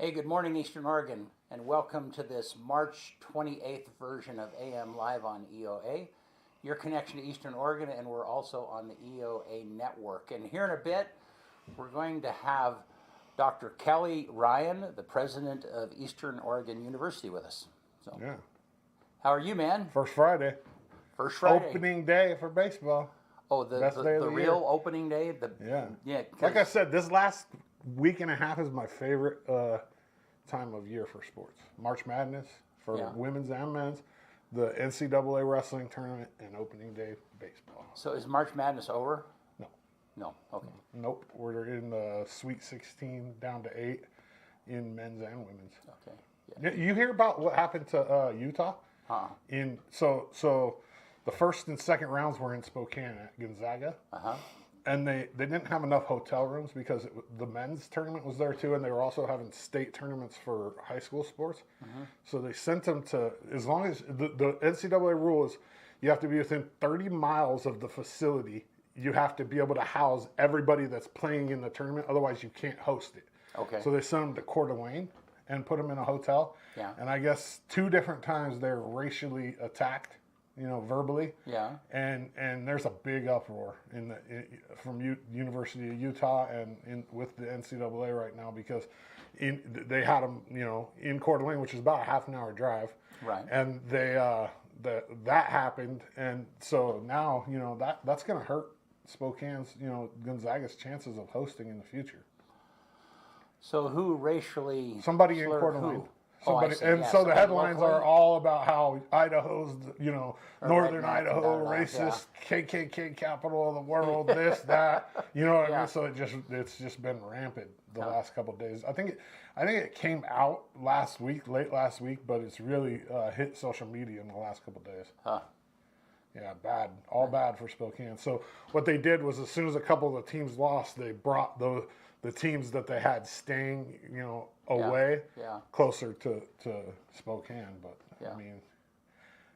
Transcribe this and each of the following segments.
Hey, good morning, Eastern Oregon, and welcome to this March 28th version of AM Live on EOA, your connection to Eastern Oregon, and we're also on the EOA network. And here in a bit, we're going to have Dr. Kelly Ryan, the president of Eastern Oregon University, with us. So, yeah. How are you, man? First Friday. First Friday. Opening day for baseball. Oh, the real year. Opening day? Yeah. Like I said, this last week and a half is my favorite time of year for sports. March Madness for women's and men's, the NCAA wrestling tournament, and opening day baseball. So is March Madness over? No. No, okay. Nope. We're in the Sweet 16 down to 8 in men's and women's. Okay. Yeah. You hear about what happened to Utah? So the first and second rounds were in Spokane at Gonzaga. And they didn't have enough hotel rooms because the men's tournament was there too, and they were also having state tournaments for high school sports. So they sent them to, as long as the NCAA rule is you have to be within 30 miles of the facility. You have to be able to house everybody that's playing in the tournament. Otherwise, you can't host it. Okay. So they sent them to Coeur d'Alene and put them in a hotel. Yeah. And I guess 2 different times they're racially attacked. Verbally. Yeah. And there's a big uproar from University of Utah and with the NCAA right now because they had them, in Coeur d'Alene, which is about a half an hour drive. Right. And that happened, and so now that's going to hurt Spokane's, Gonzaga's chances of hosting in the future. So who racially? Somebody in Coeur d'Alene. So the headlines are all about how Idaho's, northern Idaho, racist, KKK capital of the world, this, that, what I mean? So it's just been rampant the last couple of days. I think it came out late last week, but it's really hit social media in the last couple of days. Yeah, bad, bad for Spokane. So what they did was as soon as a couple of the teams lost, they brought the teams that they had staying, away closer to Spokane. But I mean,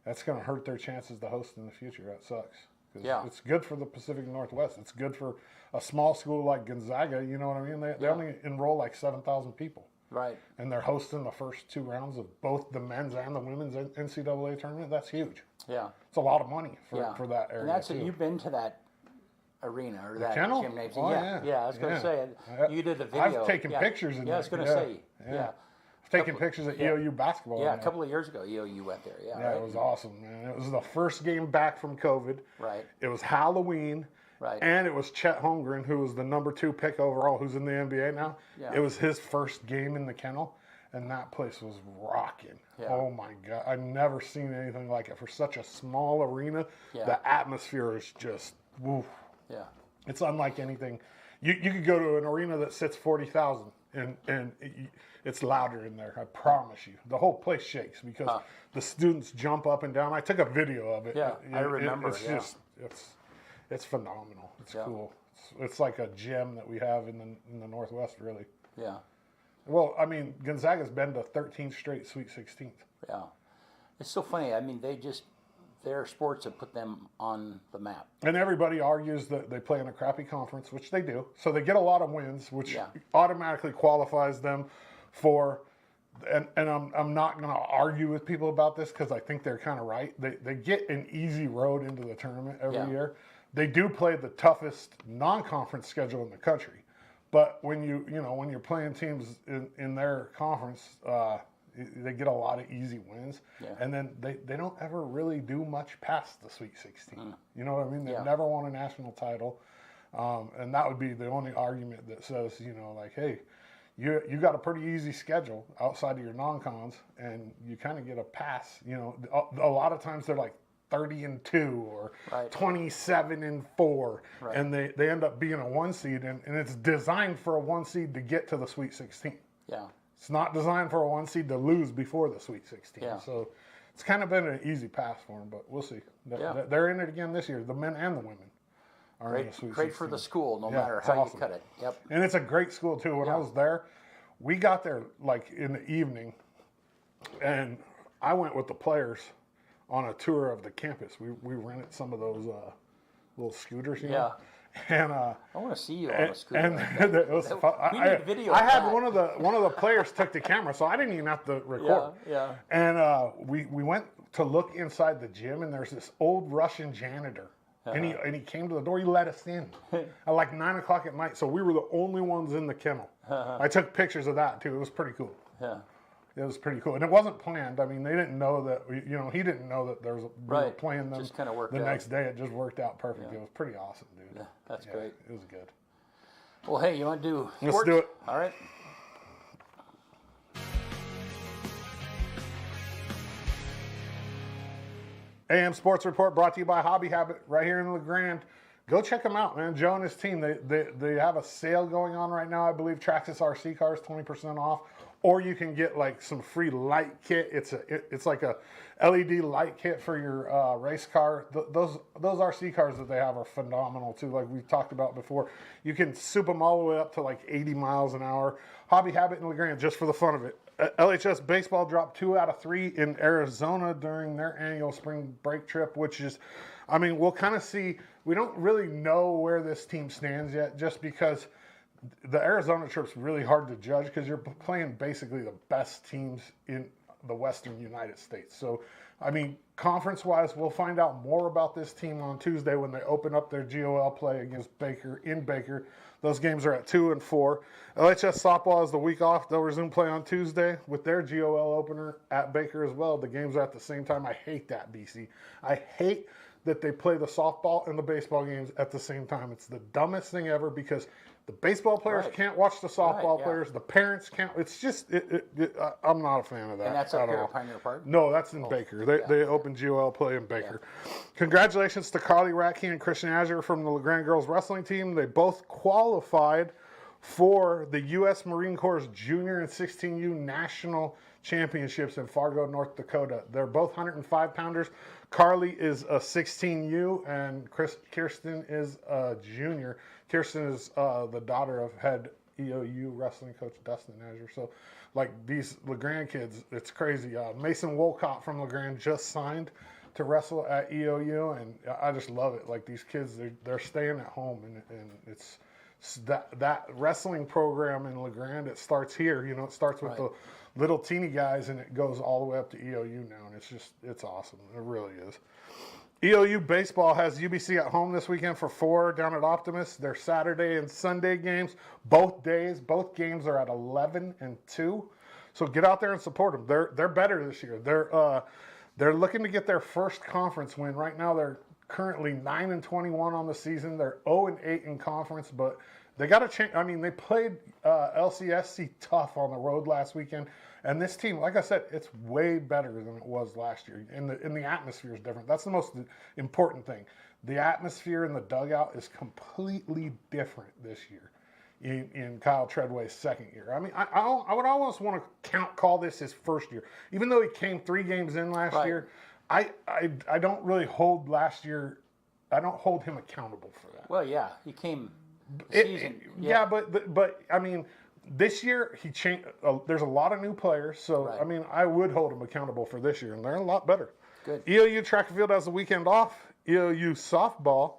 that's going to hurt their chances to host in the future. That sucks. It's good for the Pacific Northwest. It's good for a small school like Gonzaga. You know what I mean? They only enroll like 7,000 people. Right. And they're hosting the first 2 rounds of both the men's and the women's NCAA tournament. That's huge. Yeah. It's a lot of money for that area. And that's it. You've been to that arena or that kennel? Gymnasium. I was going to say, you did a video. I've taken pictures in there. I was going to say, I've taken pictures at EOU basketball. Yeah, a couple of years ago, EOU went there. Yeah, It was awesome, man. It was the first game back from COVID. Right. It was Halloween. Right. And it was Chet Holmgren, who was the number 2 pick overall, who's in the NBA now. Yeah. It was his first game in the kennel, and that place was rocking. Yeah. Oh, my God. I've never seen anything like it. For such a small arena, the atmosphere is just, woof. Yeah. It's unlike anything. You could go to an arena that sits 40,000, and it's louder in there, I promise you. The whole place shakes because the students jump up and down. I took a video of it. Yeah, I remember. It's phenomenal. It's cool. It's like a gem that we have in the Northwest, really. Yeah. Well, I mean, Gonzaga's been to 13 straight Sweet 16s. Yeah. It's so funny. I mean, their sports have put them on the map. And everybody argues that they play in a crappy conference, which they do. So they get a lot of wins, which automatically qualifies them for. And I'm not going to argue with people about this because I think they're kind of right. They get an easy road into the tournament every year. They do play the toughest non-conference schedule in the country, but when you're playing teams in their conference, they get a lot of easy wins, and then they don't ever really do much past the Sweet 16. You know what I mean? They've never won a national title, and that would be the only argument that says, like, hey, you got a pretty easy schedule outside of your non-cons, and you kind of get a pass. A lot of times they're like 30-2 or 27-4, and they end up being a 1 seed, and it's designed for a 1 seed to get to the Sweet 16. Yeah. It's not designed for a 1 seed to lose before the Sweet 16. Yeah. So it's kind of been an easy pass for them, but we'll see. They're in it again this year. The men and the women are in the Sweet 16. Great for the school, no matter how you cut it. Yep. And it's a great school, too. When I was there, we got there like in the evening, and I went with the players on a tour of the campus. We rented some of those little scooters, And I want to see you on a scooter. And like that. it was fun. We need video. I had one of the players took the camera, so I didn't even have to record. Yeah. And we went to look inside the gym, and there's this old Russian janitor. And he came to the door. He let us in at like 9 o'clock at night. So we were the only ones in the kennel. I took pictures of that too. It was pretty cool. Yeah. It was pretty cool, and it wasn't planned. I mean, they didn't know that. He didn't know that we were playing them. Just kind of worked the out. next day. It just worked out perfect. It was pretty awesome, dude. Yeah, that's great. It was good. Well, hey, you want to do sports? Let's do it. All right. AM Sports Report brought to you by Hobby Habit right here in LeGrand. Go check them out, man. Joe and his team, they have a sale going on right now. I believe Traxxas RC cars 20% off, or you can get like some free light kit. It's like a LED light kit for your race car. Those RC cars that they have are phenomenal too. Like we've talked about before, you can soup them all the way up to like 80 miles an hour. Hobby Habit in LeGrand, just for the fun of it. LHS baseball dropped 2 out of 3 in Arizona during their annual spring break trip, which is, I mean, we'll kind of see. We don't really know where this team stands yet, just because the Arizona trip's really hard to judge because you're playing basically the best teams in the Western United States. So, I mean, conference-wise, we'll find out more about this team on Tuesday when they open up their GOL play against Baker in Baker. Those games are at 2 and 4. LHS softball is the week off. They'll resume play on Tuesday with their GOL opener at Baker as well. The games are at the same time. I hate that, BC. I hate that they play the softball and the baseball games at the same time. It's the dumbest thing ever because the baseball players can't watch the softball players. The parents can't. It's just, I'm not a fan of that. And that's up here at Pioneer Park? No, that's in Baker. They open GOL play in Baker. Yeah. Congratulations to Carly Ratke and Christian Azure from the LeGrand girls wrestling team. They both qualified for the U.S. Marine Corps Junior and 16U National Championships in Fargo, North Dakota. They're both 105-pounders. Carly is a 16U, and Kirsten is a junior. Kirsten is the daughter of head EOU wrestling coach Dustin Azure. So, like, these LeGrand kids, it's crazy. Mason Wolcott from LeGrand just signed to wrestle at EOU, and I just love it. Like, these kids, they're staying at home, and it's that wrestling program in LeGrand. It starts here. It starts with the little teeny guys, and it goes all the way up to EOU now, and it's awesome. It really is. EOU baseball has UBC at home this weekend for 4 down at Optimus. Their Saturday and Sunday games, both games are at 11 and 2. So get out there and support them. They're better this year. They're looking to get their first conference win. Right now they're currently 9 and 21 on the season. They're 0 and 8 in conference, but they got to change. I mean, they played LCSC tough on the road last weekend, and this team, like I said, it's way better than it was last year. And the atmosphere is different. That's the most important thing. The atmosphere in the dugout is completely different this year in Kyle Treadway's second year. I mean, I would almost want to call this his first year, even though he came 3 games in last year. I don't really hold last year. I don't hold him accountable for that. Well, yeah, he came. But I mean, this year he changed. There's a lot of new players, so I mean, I would hold them accountable for this year, and they're a lot better. Good. EOU track and field has the weekend off. EOU softball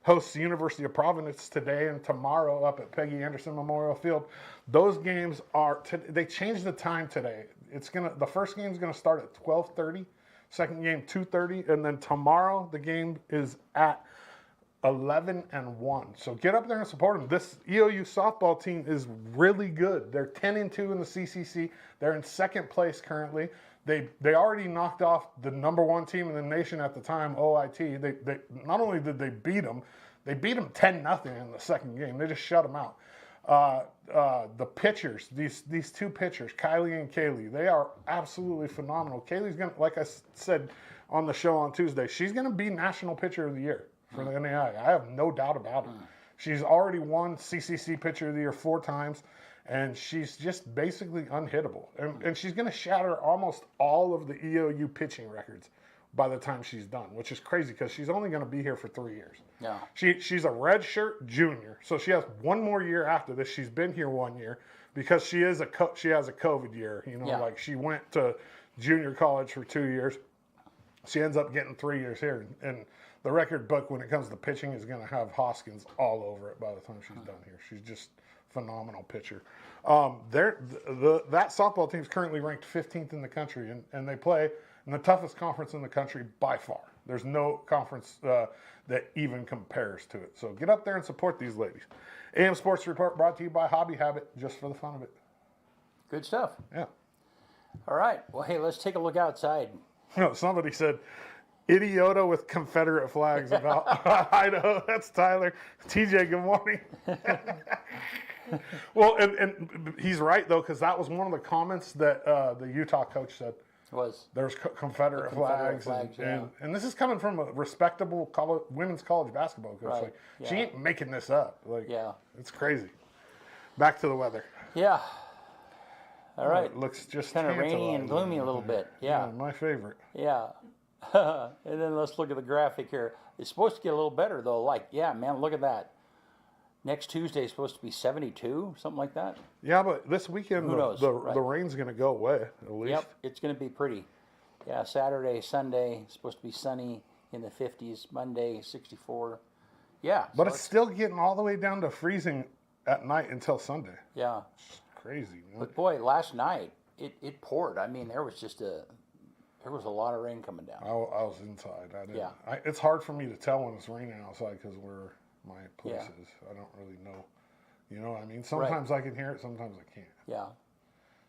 hosts the University of Providence today and tomorrow up at Peggy Anderson Memorial Field. Those games are. They changed the time today. The first game is gonna start at 12:30. Second game 2:30, and then tomorrow the game is at 11 and 1. So get up there and support them. This EOU softball team is really good. They're 10 and 2 in the CCC. They're in second place currently. They already knocked off the number 1 team in the nation at the time, OIT. They not only did they beat them 10-0 in the second game. They just shut them out. The pitchers, these 2 pitchers, Kylie and Kaylee, they are absolutely phenomenal. Kaylee's gonna, like I said on the show on Tuesday, she's gonna be National Pitcher of the Year for the NAI. I have no doubt about it. She's already won CCC Pitcher of the Year 4 times, and she's just basically unhittable. And she's gonna shatter almost all of the EOU pitching records by the time she's done, which is crazy because she's only going to be here for 3 years. Yeah. She's a redshirt junior, so she has 1 more year after this. She's been here 1 year because she has a COVID year. Like she went to junior college for 2 years. She ends up getting 3 years here, and the record book when it comes to pitching is going to have Hoskins all over it by the time she's done here. She's just phenomenal pitcher. That softball team's currently ranked 15th in the country, and they play in the toughest conference in the country by far. There's no conference that even compares to it. So get up there and support these ladies. AM Sports Report brought to you by Hobby Habit, just for the fun of it. Good stuff. Yeah. All right. Well, hey, let's take a look outside. No, somebody said, idiota with Confederate flags about Idaho. That's Tyler. TJ, good morning. Well, and he's right, though, because that was one of the comments that the Utah coach said. There's Confederate flags. And this is coming from a respectable women's college basketball coach. Right. Like, she ain't making this up. Like, yeah. It's crazy. Back to the weather. Yeah. All right. It looks just kind of rainy and gloomy a little bit. Yeah. My favorite. Yeah. And then let's look at the graphic here. It's supposed to get a little better, though. Like, yeah, man, look at that. Next Tuesday is supposed to be 72, something like that. Yeah, but this weekend, the rain's going to go away, at least. Yep, it's going to be pretty. Yeah, Saturday, Sunday, supposed to be sunny in the 50s. Monday, 64. Yeah. But so it's still getting all the way down to freezing at night until Sunday. Yeah. It's crazy. Man. But boy, last night, it poured. I mean, there was a lot of rain coming down. I was inside. It's hard for me to tell when it's raining outside because where my place is. I don't really know. You know what I mean? Sometimes I can hear it, sometimes I can't. Yeah.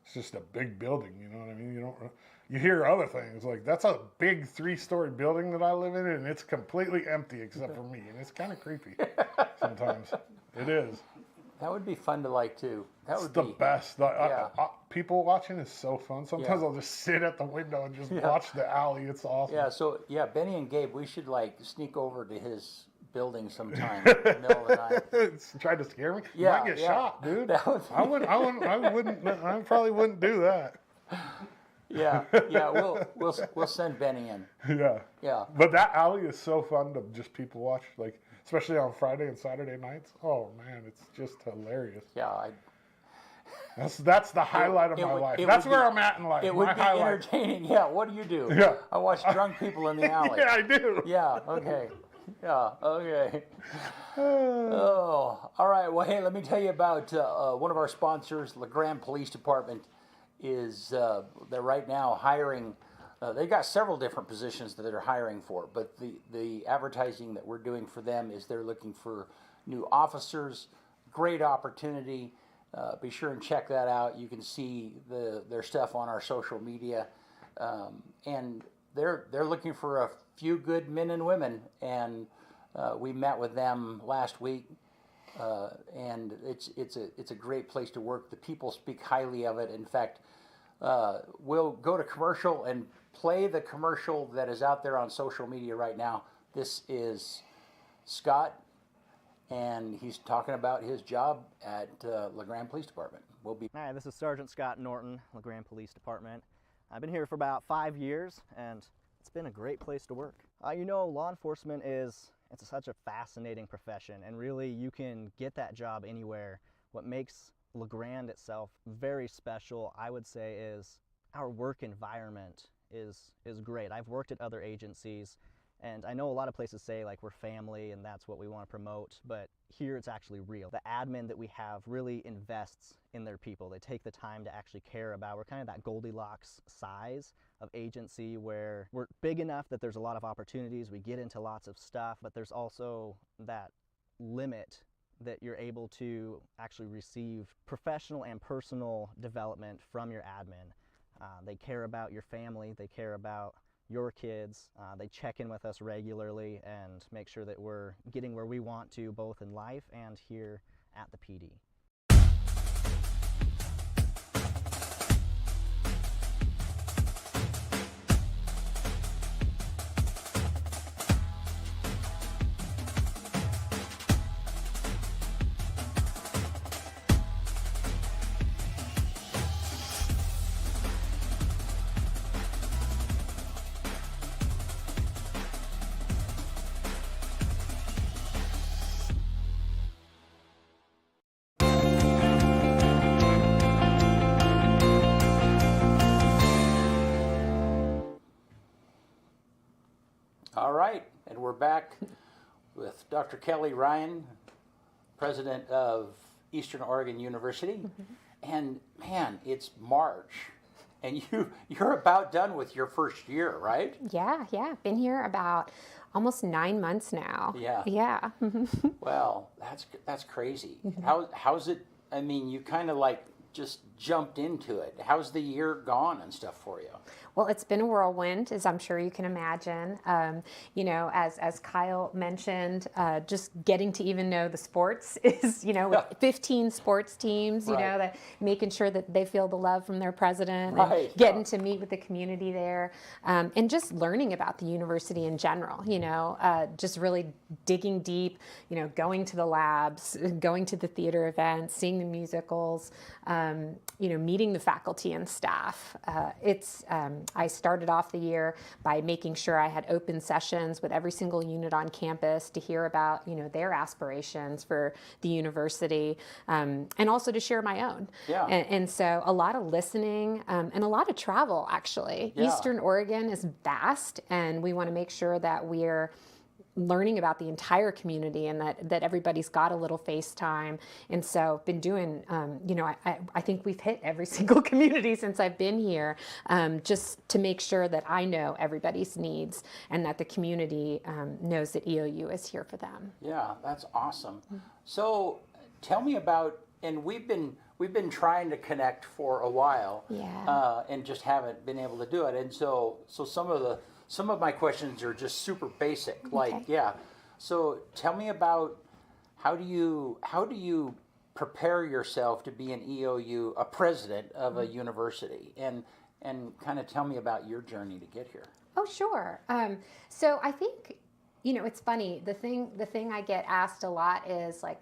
It's just a big building, you know what I mean? You hear other things, like that's a big 3-story building that I live in, and it's completely empty except for me, and it's kind of creepy sometimes. It is. That would be fun to like, too. That would be the best. People watching is so fun. Sometimes I'll just sit at the window and just watch the alley. It's awesome. Yeah, so, Benny and Gabe, we should, sneak over to his building sometime in the middle of the night. Try to scare me? Yeah, you might get shot, dude. I probably wouldn't do that. Yeah, we'll send Benny in. Yeah. But that alley is so fun to just people watch, especially on Friday and Saturday nights. Oh man, it's just hilarious. Yeah, that's the highlight of my life. That's where I'm at in life. It would be entertaining. Yeah. What do? Yeah. I watch drunk people in the alley. Yeah, I do. Yeah. Okay. Yeah. Okay. Oh. All right. Well, hey, let me tell you about one of our sponsors, LeGrand Police Department. They're right now hiring. They've got several different positions that they're hiring for, but the advertising that we're doing for them is they're looking for new officers. Great opportunity. Be sure and check that out. You can see their stuff on our social media, and they're looking for a few good men and women. And we met with them last week, and it's a great place to work. The people speak highly of it. In fact, we'll go to commercial and play the commercial that is out there on social media right now. This is Scott, and he's talking about his job at LeGrand Police Department. Hi, this is Sergeant Scott Norton, LeGrand Police Department. I've been here for about 5 years, and it's been a great place to work. Law enforcement it's such a fascinating profession, and really you can get that job anywhere. What makes LeGrand itself very special, I would say, is our work environment is great. I've worked at other agencies, and I know a lot of places say we're family and that's what we want to promote, but here it's actually real. The admin that we have really invests in their people. They take the time to actually care about. We're kind of that Goldilocks size of agency where we're big enough that there's a lot of opportunities, we get into lots of stuff, but there's also that limit that you're able to actually receive professional and personal development from your admin. They care about your family, they care about your kids, they check in with us regularly and make sure that we're getting where we want to both in life and here at the PD. All right, and we're back with Dr. Kelly Ryan, president of Eastern Oregon University. And man, it's March, and you're about done with your first year, right? Yeah. Been here about almost 9 months now. Yeah. Well, that's crazy. How's it? I mean, you kind of like just jumped into it. How's the year gone and stuff for you? Well, it's been a whirlwind, as I'm sure you can imagine. You know, as Kyle mentioned, just getting to even know the sports is, you know, with 15 sports teams, you know, that making sure that they feel the love from their president, and getting to meet with the community there, and just learning about the university in general, you know, just really digging deep, you know, going to the labs, going to the theater events, seeing the musicals, you know, meeting the faculty and staff. I started off the year by making sure I had open sessions with every single unit on campus to hear about, you know, their aspirations for the university, and also to share my own. And so a lot of listening, and a lot of travel, actually. Eastern Oregon is vast, and we want to make sure that we're learning about the entire community, and that everybody's got a little face time. And so been doing, you know, I think we've hit every single community since I've been here, just to make sure that I know everybody's needs and that the community knows that EOU is here for them. Yeah, that's awesome. So tell me about, and we've been trying to connect for a while, and just haven't been able to do it. And so some of my questions are just super basic, like, So tell me about how do you prepare yourself to be an EOU, a president of a university, and kind of tell me about your journey to get here. Oh, sure. So I think, you know, it's funny. The thing I get asked a lot is like,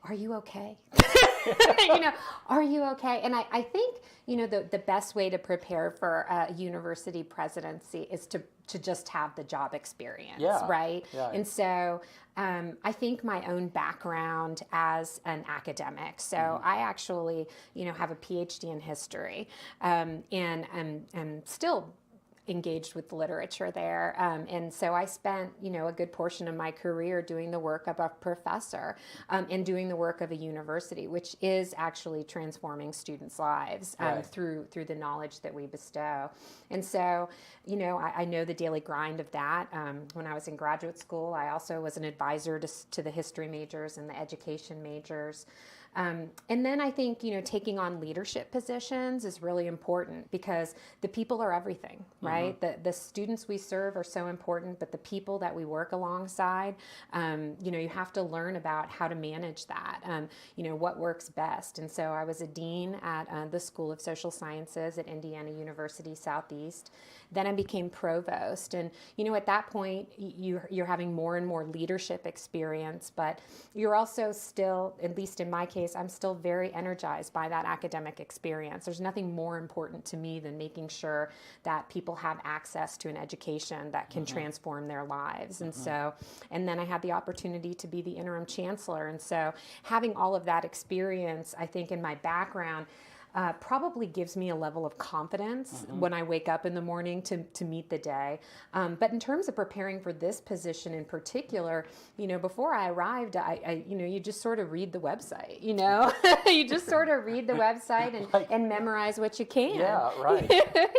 are you okay? You know, are you okay? And I think, you know, the best way to prepare for a university presidency is to just have the job experience, right? And so I think my own background as an academic. So I actually, you know, have a PhD in history, and I'm still engaged with literature there. And so I spent, you know, a good portion of my career doing the work of a professor, and doing the work of a university, which is actually transforming students' lives through the knowledge that we bestow. And so, you know, I know the daily grind of that. When I was in graduate school, I also was an advisor to the history majors and the education majors. And then I think, you know, taking on leadership positions is really important, because the people are everything, right? The students we serve are so important, but the people that we work alongside, you know, you have to learn about how to manage that, you know, what works best. And so I was a dean at the School of Social Sciences at Indiana University Southeast. Then I became provost, and you know, at that point you're having more and more leadership experience, but you're also still, at least in my case, I'm still very energized by that academic experience. There's nothing more important to me than making sure that people have access to an education that can transform their lives. And so, and then I had the opportunity to be the interim chancellor, and so having all of that experience, I think, in my background, probably gives me a level of confidence when I wake up in the morning to meet the day. But in terms of preparing for this position in particular, you know, before I arrived, I you know, you just sort of read the website, you know, you just sort of read the website and memorize what you can. Yeah, right.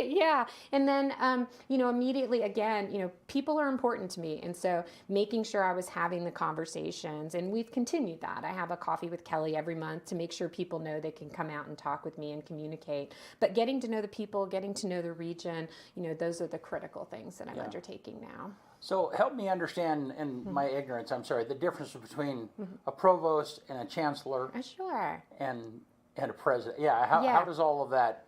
Yeah. And then, you know, immediately, again, you know, people are important to me. And so making sure I was having the conversations, and we've continued that. I have a coffee with Kelly every month to make sure people know they can come out and talk with me and communicate. But getting to know the people, getting to know the region, you know, those are the critical things that I'm undertaking now. So help me understand, in my ignorance, I'm sorry, the difference between a provost and a chancellor. Sure. And a president. How does all of that?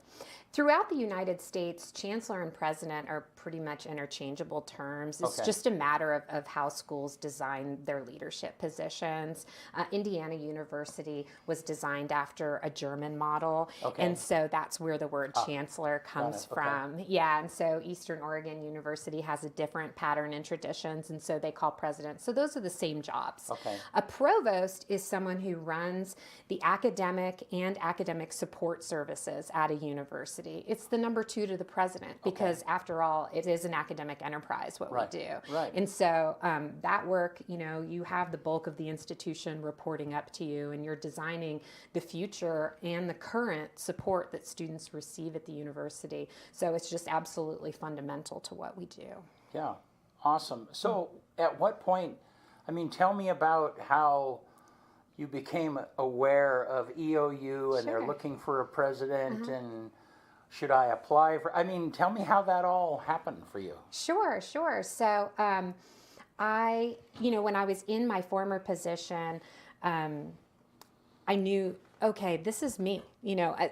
Throughout the United States, chancellor and president are pretty much interchangeable terms. It's just a matter of how schools design their leadership positions. Indiana University was designed after a German model, and so that's where the word chancellor comes from. Yeah, and so Eastern Oregon University has a different pattern and traditions, and so they call president. So those are the same jobs. A provost is someone who runs the academic and academic support services at a university. university. It's the number 2 to the president because after all, it is an academic enterprise, what we do. Right. And so that work, you have the bulk of the institution reporting up to you, and you're designing the future and the current support that students receive at the university. So it's just absolutely fundamental to what we do. Yeah, awesome. So at what point, tell me about how you became aware of EOU and they're looking for a president and should I apply for, tell me how that all happened for you. Sure. So when I was in my former position, I knew, okay, this is me.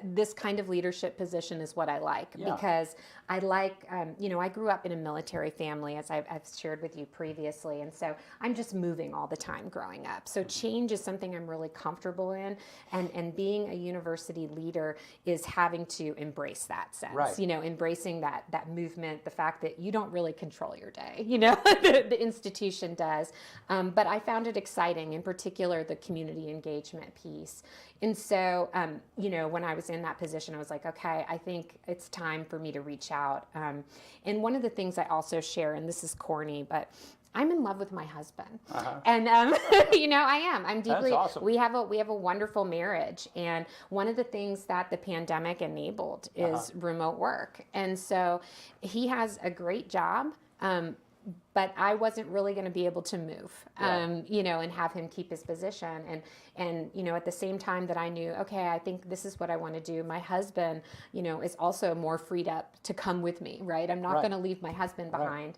This kind of leadership position is what I like because I like, I grew up in a military family, as I've shared with you previously. And so I'm just moving all the time growing up. So change is something I'm really comfortable in. And being a university leader is having to embrace that sense, embracing that movement, the fact that you don't really control your day, the institution does. But I found it exciting, in particular, the community engagement piece. And so, when I was in that position, I was like, okay, I think it's time for me to reach out. And one of the things I also share, and this is corny, but I'm in love with my husband, and I am. I'm deeply. That's awesome. We have a wonderful marriage, and one of the things that the pandemic enabled is remote work, and so he has a great job. But I wasn't really going to be able to move, and have him keep his position. And at the same time that I knew, okay, I think this is what I want to do. My husband, is also more freed up to come with me, right? I'm not going to leave my husband behind.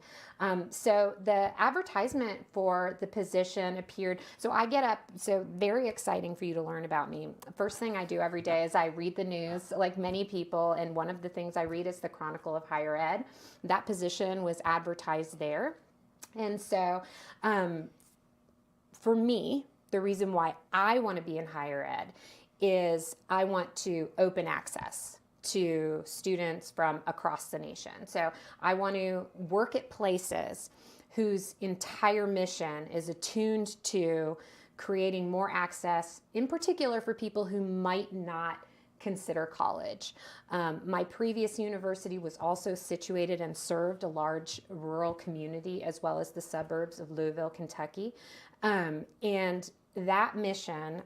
So the advertisement for the position appeared. So I get up, so very exciting for you to learn about me. First thing I do every day is I read the news, like many people. And one of the things I read is the Chronicle of Higher Ed. That position was advertised there. And so for me, the reason why I want to be in higher ed is I want to open access to students from across the nation. So I want to work at places whose entire mission is attuned to creating more access, in particular for people who might not consider college. My previous university was also situated and served a large rural community as well as the suburbs of Louisville, Kentucky. And that mission,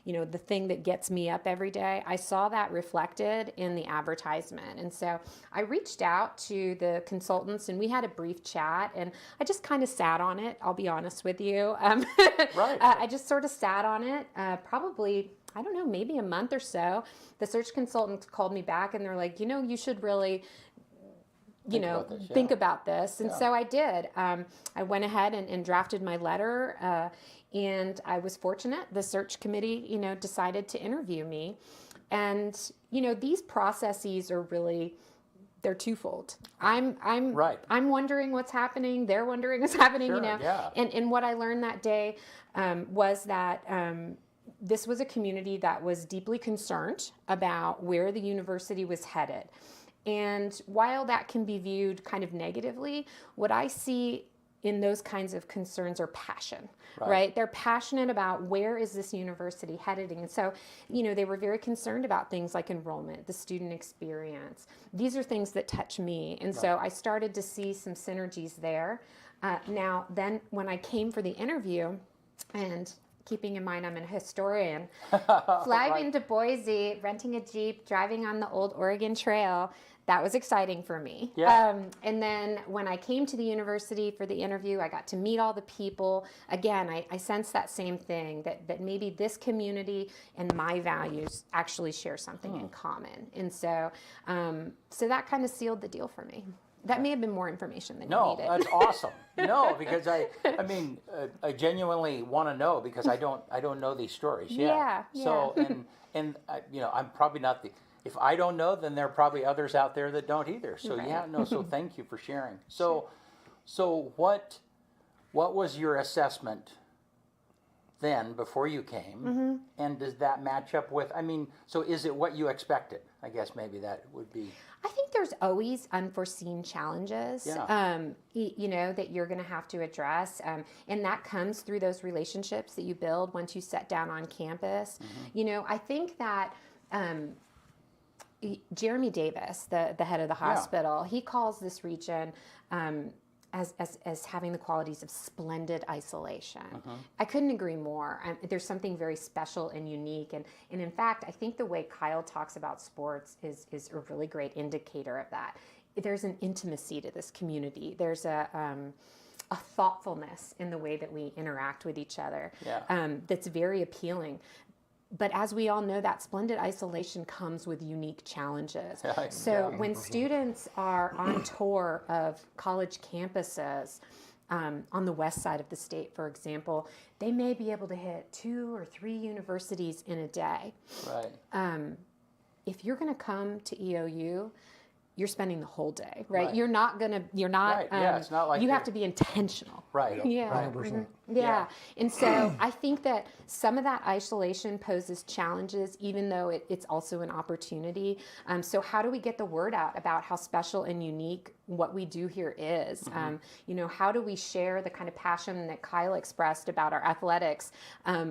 the thing that gets me up every day, I saw that reflected in the advertisement. And so I reached out to the consultants and we had a brief chat and I just kind of sat on it, I'll be honest with you. I just sort of sat on it, probably, I don't know, maybe a month or so. The search consultant called me back and they're like, you should really think about this. And so I did. I went ahead and drafted my letter, and I was fortunate. The search committee, decided to interview me. And, these processes are really, they're twofold. I'm wondering what's happening. They're wondering what's happening, And what I learned that day was that this was a community that was deeply concerned about where the university was headed. And while that can be viewed kind of negatively, what I see in those kinds of concerns are passion, right? They're passionate about where is this university headed. And so, they were very concerned about things like enrollment, the student experience. These are things that touch me. And so I started to see some synergies there. Now, then when I came for the interview, and keeping in mind I'm a historian, flying to Boise, renting a Jeep, driving on the old Oregon Trail, that was exciting for me. And then when I came to the university for the interview, I got to meet all the people. Again, I sensed that same thing, that maybe this community and my values actually share something in common. And so, so that kind of sealed the deal for me. That may have been more information than you needed. No, that's awesome. No, because I genuinely want to know because I don't know these stories. Yeah. So and I'm probably not the. If I don't know, then there are probably others out there that don't either. So so thank you for sharing. So what was your assessment then before you came, and does that match up with? So is it what you expected? I guess maybe that would be. I think there's always unforeseen challenges, that you're going to have to address. And that comes through those relationships that you build once you set down on campus. I think that Jeremy Davis, the head of the hospital, he calls this region as having the qualities of splendid isolation. I couldn't agree more. There's something very special and unique. And in fact, I think the way Kyle talks about sports is a really great indicator of that. There's an intimacy to this community. There's a thoughtfulness in the way that we interact with each other that's very appealing. But as we all know, that splendid isolation comes with unique challenges. So when students are on tour of college campuses, on the west side of the state, for example, they may be able to hit 2 or 3 universities in a day. Right. If you're going to come to EOU, you're spending the whole day, right? You're not, it's not like you have to be intentional. Right. Yeah. 100%. Yeah. And so I think that some of that isolation poses challenges, even though it's also an opportunity. So how do we get the word out about how special and unique what we do here is? How do we share the kind of passion that Kyle expressed about our athletics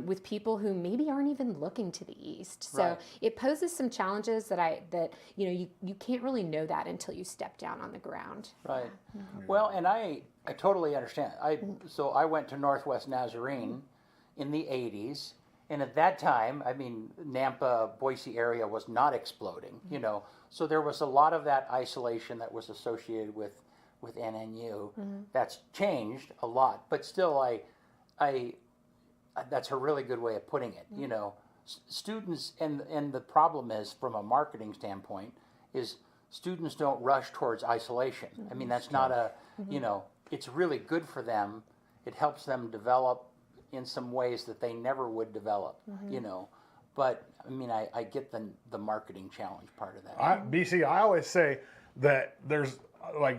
with people who maybe aren't even looking to the east? So it poses some challenges that you can't really know that until you step down on the ground. Right. Well, and I totally understand. So I went to Northwest Nazarene in the 80s, and at that time, I mean, Nampa, Boise area was not exploding, so there was a lot of that isolation that was associated with NNU. That's changed a lot, but still, I that's a really good way of putting it. Students, and the problem is, from a marketing standpoint, is students don't rush towards isolation. I mean, that's not it's really good for them. It helps them develop in some ways that they never would develop, But, I mean, I get the marketing challenge part of that. BC, I always say that there's,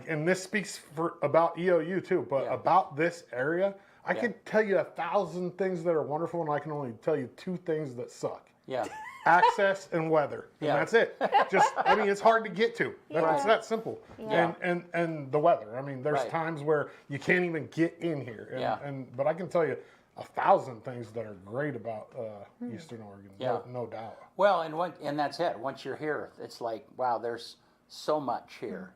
and this speaks about EOU too, but about this area, I could tell you 1,000 things that are wonderful, and I can only tell you 2 things that suck. Yeah. Access and weather, and that's it. It's hard to get to. It's that simple. And the weather. I mean, there's times where you can't even get in here. But I can tell you 1,000 things that are great about Eastern Oregon. No doubt. Well, and that's it. Once you're here, it's like, wow, there's so much here,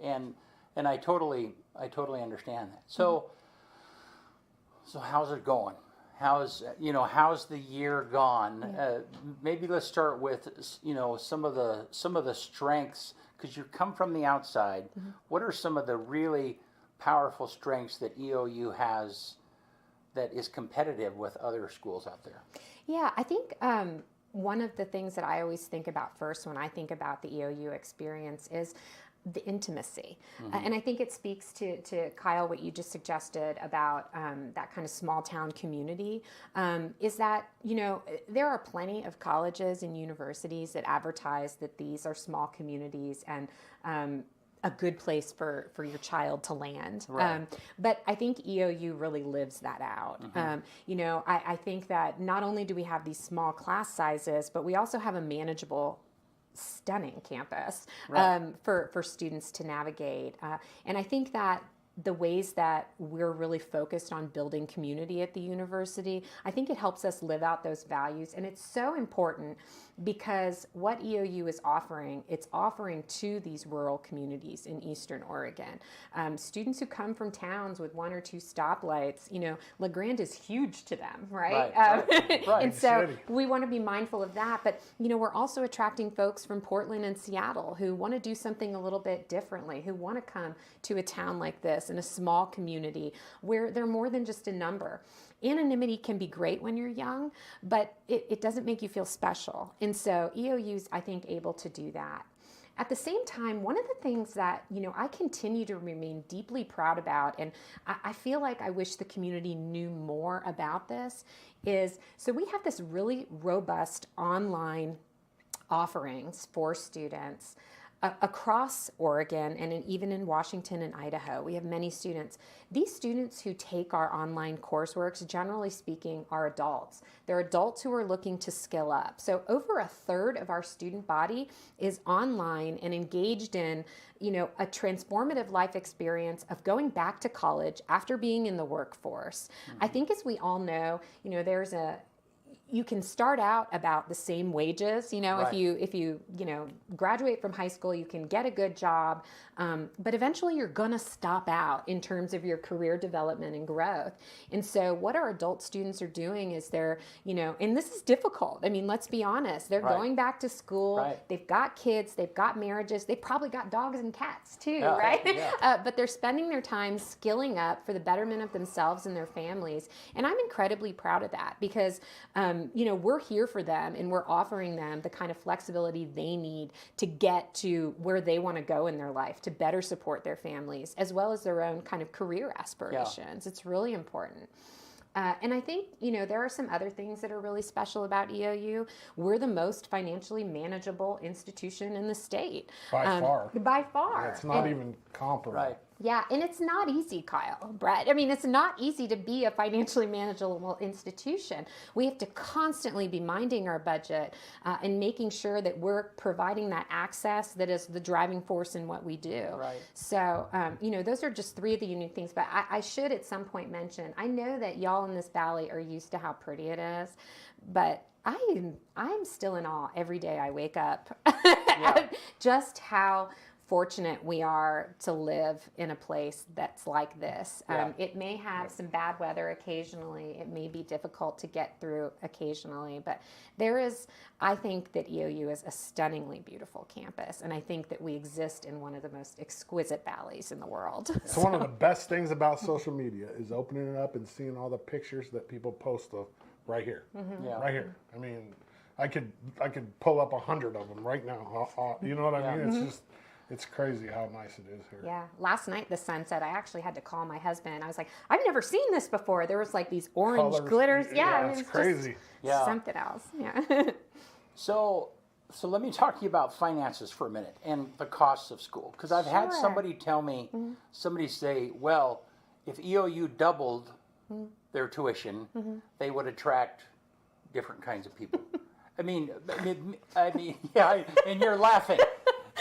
and I totally understand that. So how's it going? How's the year gone? Maybe let's start with some of the strengths, because you come from the outside. What are some of the really powerful strengths that EOU has that is competitive with other schools out there? Yeah, I think one of the things that I always think about first when I think about the EOU experience is the intimacy. And I think it speaks to Kyle, what you just suggested about that kind of small town community, is that, there are plenty of colleges and universities that advertise that these are small communities and a good place for your child to land. But I think EOU really lives that out. I think that not only do we have these small class sizes, but we also have a manageable, stunning campus for students to navigate. And I think that the ways that we're really focused on building community at the university, I think it helps us live out those values. And it's so important because what EOU is offering, it's offering to these rural communities in Eastern Oregon. Students who come from towns with 1 or 2 stoplights, LeGrand is huge to them, right? And so we want to be mindful of that. But, we're also attracting folks from Portland and Seattle who want to do something a little bit differently, who want to come to a town like this in a small community where they're more than just a number. Anonymity can be great when you're young, but it doesn't make you feel special. And so EOU's, I think, able to do that. At the same time, one of the things that, I continue to remain deeply proud about, and I feel like I wish the community knew more about this, is so we have this really robust online offerings for students across Oregon and even in Washington and Idaho. We have many students. These students who take our online courseworks, generally speaking, are adults. They're adults who are looking to skill up. So over a third of our student body is online and engaged in, a transformative life experience of going back to college after being in the workforce. I think, as we all know, there's you can start out about the same wages, Right. if you graduate from high school, you can get a good job, but eventually you're gonna stop out in terms of your career development and growth. And so what our adult students are doing is they're, and this is difficult. I mean, let's be honest, they're Right. going back to school, Right. they've got kids, they've got marriages, they've probably got dogs and cats too, Yeah. right? Yeah. But they're spending their time skilling up for the betterment of themselves and their families. And I'm incredibly proud of that because, we're here for them and we're offering them the kind of flexibility they need to get to where they want to go in their life to better support their families as well as their own kind of career aspirations. It's really important. And I think, there are some other things that are really special about EOU. We're the most financially manageable institution in the state. By far. By far. It's not even comparable. Right. Yeah, and it's not easy, Kyle, Brett. I mean, it's not easy to be a financially manageable institution. We have to constantly be minding our budget and making sure that we're providing that access that is the driving force in what we do. Right. So, those are just three of the unique things. But I should at some point mention, I know that y'all in this valley are used to how pretty it is, but I'm still in awe every day I wake up at just how fortunate we are to live in a place that's like this. Yeah. It may have some bad weather occasionally. It may be difficult to get through occasionally, but I think that EOU is a stunningly beautiful campus, and I think that we exist in one of the most exquisite valleys in the world. So one of the best things about social media is opening it up and seeing all the pictures that people post of right here, Yeah. right here. I mean, I could pull up 100 of them right now. You know what I mean? It's just. It's crazy how nice it is here. Yeah. Last night, the sunset, I actually had to call my husband. I was like, I've never seen this before. There was like these orange Colors. glitters. Yeah, I mean, it's just crazy. Yeah. something else. Yeah. So let me talk to you about finances for a minute and the costs of school. Because I've had Sure. somebody tell me, somebody say, well, if EOU doubled their tuition, they would attract different kinds of people. I mean, yeah, and you're laughing.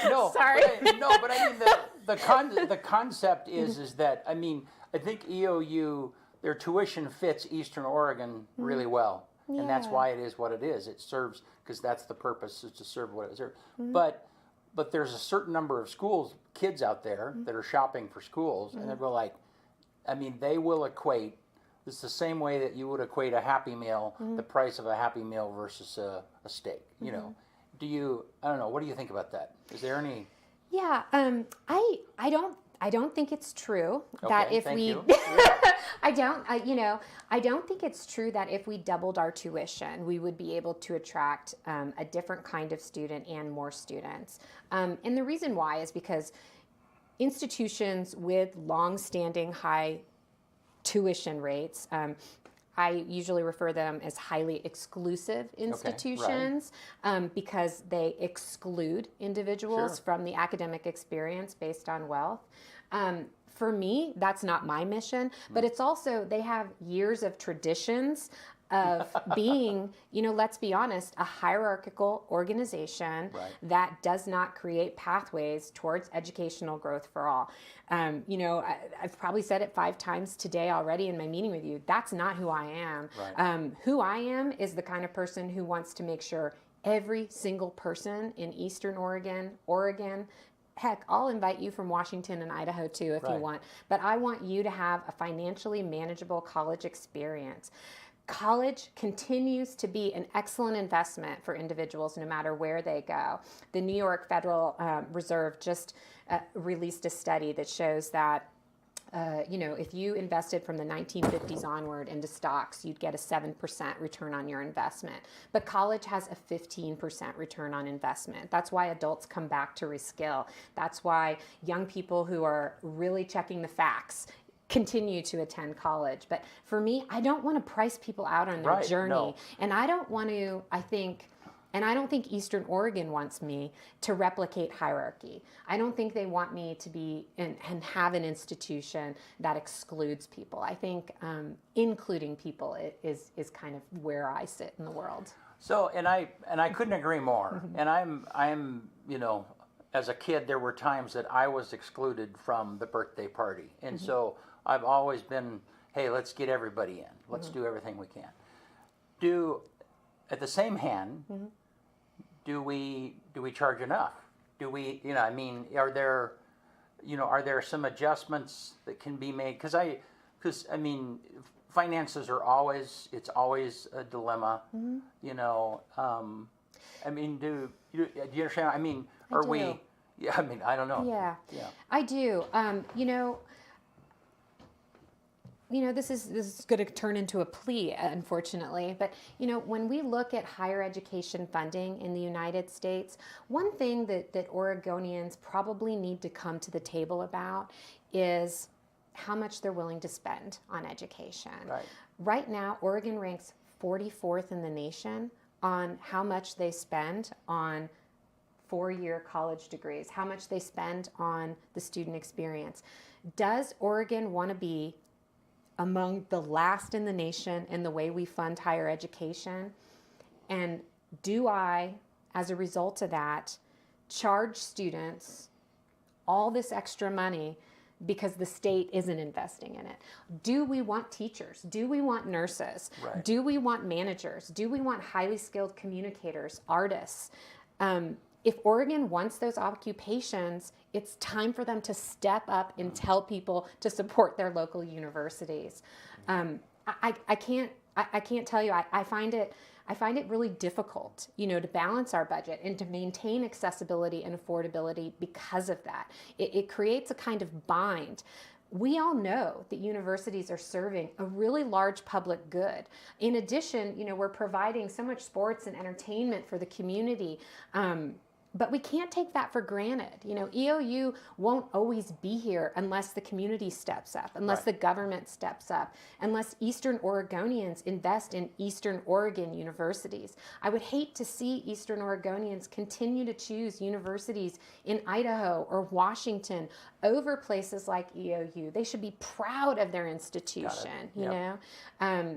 No, Sorry. But I mean the concept is that I think EOU, their tuition fits Eastern Oregon really well, and that's Yeah. why it is what it is. It serves because that's the purpose, is to serve what it serves. But there's a certain number of kids out there that are shopping for schools, and they're like, they will equate. It's the same way that you would equate a Happy Meal, the price of a Happy Meal versus a steak. I don't know. What do you think about that? Is there any? Yeah. I don't think it's true that Okay, if thank we, you. I don't think it's true that if we doubled our tuition, we would be able to attract a different kind of student and more students. And the reason why is because institutions with long-standing high tuition rates, I usually refer to them as highly exclusive institutions because they exclude individuals Sure. from the academic experience based on wealth. For me, that's not my mission, but it's also, they have years of traditions of being, let's be honest, a hierarchical organization Right. that does not create pathways towards educational growth for all. I've probably said it 5 times today already in my meeting with you. That's not who I am. Right. Who I am is the kind of person who wants to make sure every single person in Eastern Oregon, heck, I'll invite you from Washington and Idaho too if you Right. want, but I want you to have a financially manageable college experience. College continues to be an excellent investment for individuals no matter where they go. The New York Federal Reserve just released a study that shows that if you invested from the 1950s onward into stocks, you'd get a 7% return on your investment. But college has a 15% return on investment. That's why adults come back to reskill. That's why young people who are really checking the facts continue to attend college. But for me, I don't want to price people out on their Right, journey. no. And I don't want to, I don't think Eastern Oregon wants me to replicate hierarchy. I don't think they want me to be and have an institution that excludes people. I think including people is kind of where I sit in the world. So, and I couldn't agree more. And I'm as a kid, there were times that I was excluded from the birthday party, and so I've always been, hey, let's get everybody in. Let's do everything we can. at the same hand, do we charge enough? Do we, I mean, are there some adjustments that can be made? Because I mean, finances are always a dilemma. I mean, do you understand? I mean, are we? Yeah, I mean, I don't know. Yeah, I do. This is going to turn into a plea, unfortunately. But when we look at higher education funding in the United States, one thing that Oregonians probably need to come to the table about is how much they're willing to spend on education. Right now, Oregon ranks 44th in the nation on how much they spend on four-year college degrees, how much they spend on the student experience. Does Oregon want to be among the last in the nation in the way we fund higher education? And do I, as a result of that, charge students all this extra money because the state isn't investing in it? Do we want teachers? Do we want nurses? Do we want managers? Do we want highly skilled communicators, artists? If Oregon wants those occupations, it's time for them to step up and tell people to support their local universities. I can't tell you. I find it really difficult, to balance our budget and to maintain accessibility and affordability because of that. It creates a kind of bind. We all know that universities are serving a really large public good. In addition, we're providing so much sports and entertainment for the community. But we can't take that for granted. EOU won't always be here unless the community steps up, unless the government steps up, unless Eastern Oregonians invest in Eastern Oregon universities. I would hate to see Eastern Oregonians continue to choose universities in Idaho or Washington over places like EOU. They should be proud of their institution, you know?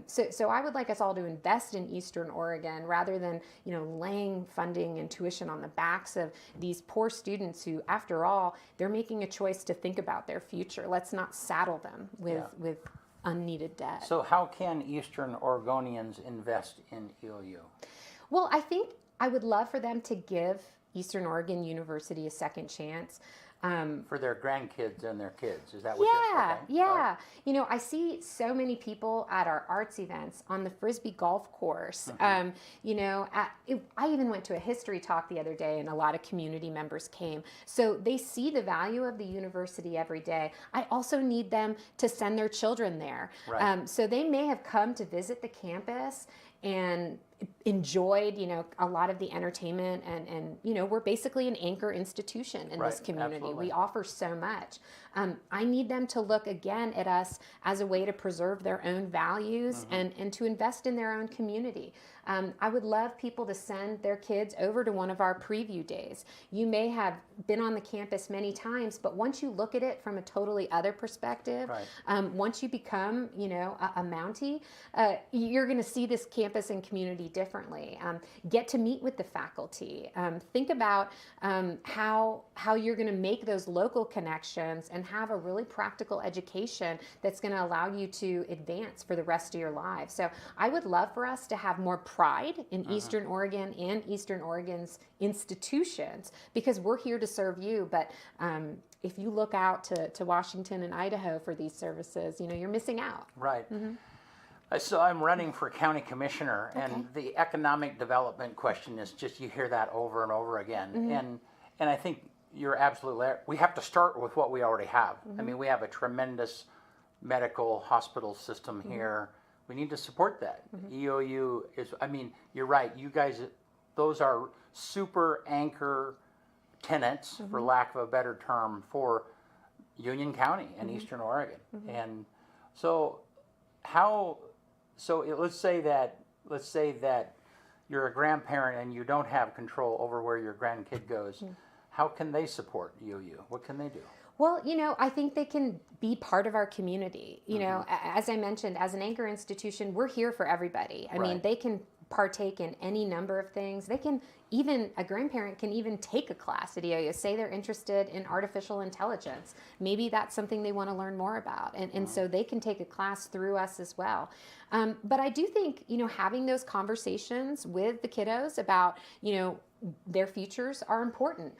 So I would like us all to invest in Eastern Oregon rather than, laying funding and tuition on the backs of these poor students who, after all, they're making a choice to think about their future. Let's not saddle them with unneeded debt. So how can Eastern Oregonians invest in EOU? Well, I think I would love for them to give Eastern Oregon University a second chance. For their grandkids and their kids, is that what you're saying? Right. I see so many people at our arts events on the Frisbee golf course. I even went to a history talk the other day and a lot of community members came. So they see the value of the university every day. I also need them to send their children there. So they may have come to visit the campus and enjoyed, a lot of the entertainment and we're basically an anchor institution in this community. Absolutely. We offer so much. I need them to look again at us as a way to preserve their own values and to invest in their own community. I would love people to send their kids over to one of our preview days. You may have been on the campus many times, but once you look at it from a totally other perspective, once you become, a Mountie, you're going to see this campus and community differently. Get to meet with the faculty. Think about how you're going to make those local connections and have a really practical education that's going to allow you to advance for the rest of your lives. So I would love for us to have more pride in Eastern Oregon and Eastern Oregon's institutions because we're here to serve you. But if you look out to Washington and Idaho for these services, you're missing out. Right. So I'm running for county commissioner, and the economic development question is just, you hear that over and over again. And I think you're absolutely right. We have to start with what we already have. I mean, we have a tremendous medical hospital system here. We need to support that. EOU is, you're right. You guys, those are super anchor tenants, for lack of a better term, for Union County and Eastern Oregon. And so let's say that you're a grandparent and you don't have control over where your grandkid goes. How can they support EOU? What can they do? Well, I think they can be part of our community. As I mentioned, as an anchor institution, we're here for everybody. I mean, they can partake in any number of things. They can even, a grandparent can even take a class at EOU. Say they're interested in artificial intelligence. Maybe that's something they want to learn more about. And so they can take a class through us as well. But I do think, having those conversations with the kiddos about, their futures are important.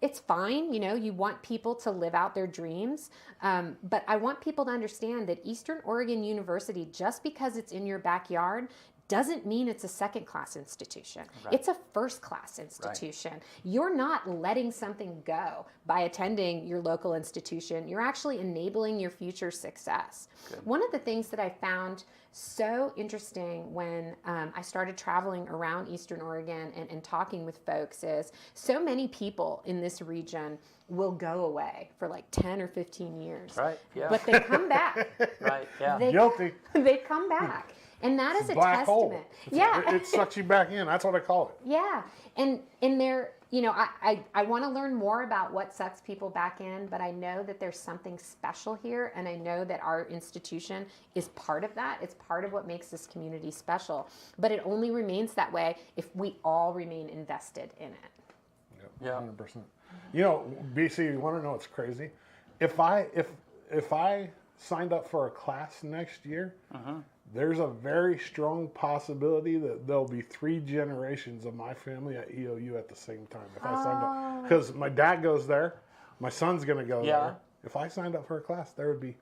It's fine, you want people to live out their dreams, but I want people to understand that Eastern Oregon University, just because it's in your backyard, doesn't mean it's a second-class institution. Right. It's a first-class institution. Right. You're not letting something go by attending your local institution. You're actually enabling your future success. Good. One of the things that I found so interesting when I started traveling around Eastern Oregon and talking with folks is so many people in this region will go away for like 10 or 15 years. Right, yeah. But they come back. Right, yeah. Guilty. They come back. And that is a black hole. testament. Yeah. It sucks you back in. That's what I call it. Yeah. And they're, I want to learn more about what sucks people back in, but I know that there's something special here. And I know that our institution is part of that. It's part of what makes this community special. But it only remains that way if we all remain invested in it. Yep, yeah. 100%. BC, you want to know what's crazy? If I signed up for a class next year, there's a very strong possibility that there'll be 3 generations of my family at EOU at the same time. If I signed up, because my dad goes there, my son's going to go there. If I signed up for a class, there would be.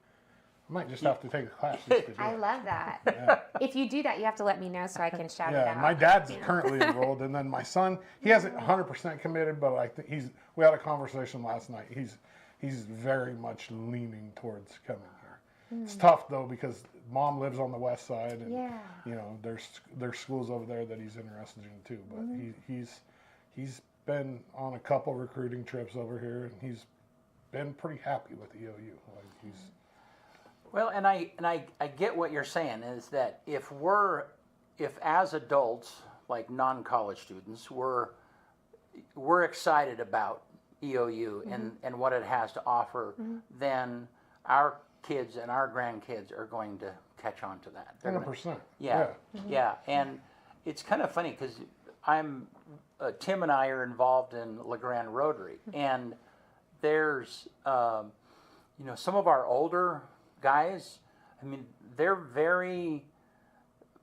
I might just have to take a class. I love that. Yeah. If you do that, you have to let me know so I can shout it out. My dad's currently enrolled, and then my son, he hasn't 100% committed, but I think we had a conversation last night. He's very much leaning towards coming here. It's tough though because mom lives on the west side, and there's schools over there that he's interested in too. But he's been on a couple recruiting trips over here, and he's been pretty happy with EOU. Well, and I get what you're saying is that if as adults, like non-college students, we're excited about EOU and what it has to offer, then our kids and our grandkids are going to catch on to that. 100%. Yeah. And it's kind of funny because Tim and I are involved in LeGrand Rotary, and there's some of our older guys. I mean, they're very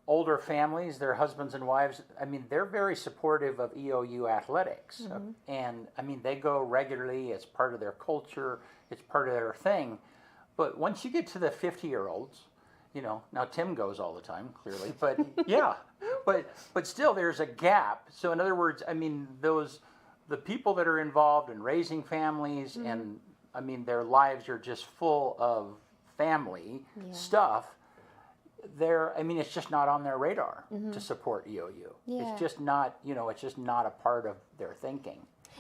older families, their husbands and wives. I mean, they're very supportive of EOU athletics, and I mean, they go regularly. It's part of their culture. It's part of their thing. But once you get to the 50-year-olds, now Tim goes all the time, clearly, but but still there's a gap. So in other words, I mean, the people that are involved in raising families and I mean, their lives are just full of family stuff. It's just not on their radar to support EOU. Yeah. It's just not, it's just not a part of their thinking.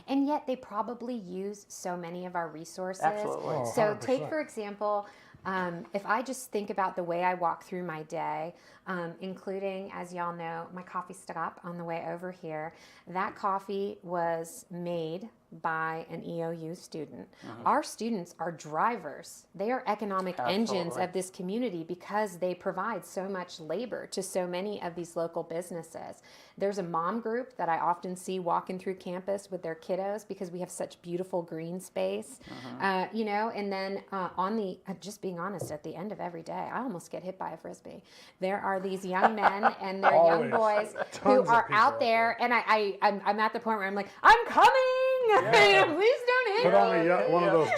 And yet they probably use so many of our resources. Absolutely. Oh, so take, for example, if I just think about the way I walk through my day, including, as y'all know, my coffee stop on the way over here, that coffee was made by an EOU student. Our students are drivers. They are economic engines of this community because they provide so much labor to so many of these local businesses. There's a mom group that I often see walking through campus with their kiddos because we have such beautiful green space, and then just being honest, at the end of every day, I almost get hit by a Frisbee. There are these young men and their young boys who are out there, and I'm at the point where I'm like, I'm coming! Please don't hit Put on one of those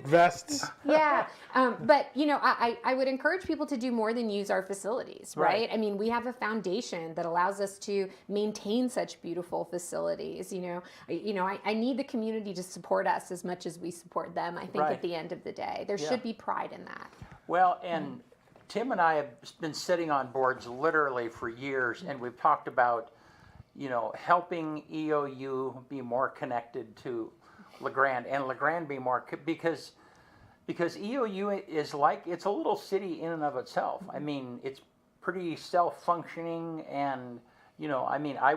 vests. Yeah. But, I would encourage people to do more than use our facilities, right? I mean, we have a foundation that allows us to maintain such beautiful facilities. I need the community to support us as much as we support them, I think, at the end of the day. There should be pride in that. Well, and Tim and I have been sitting on boards literally for years, and we've talked about helping EOU be more connected to LeGrand and LeGrand be more, because EOU is it's a little city in and of itself. I mean, it's pretty self-functioning, and I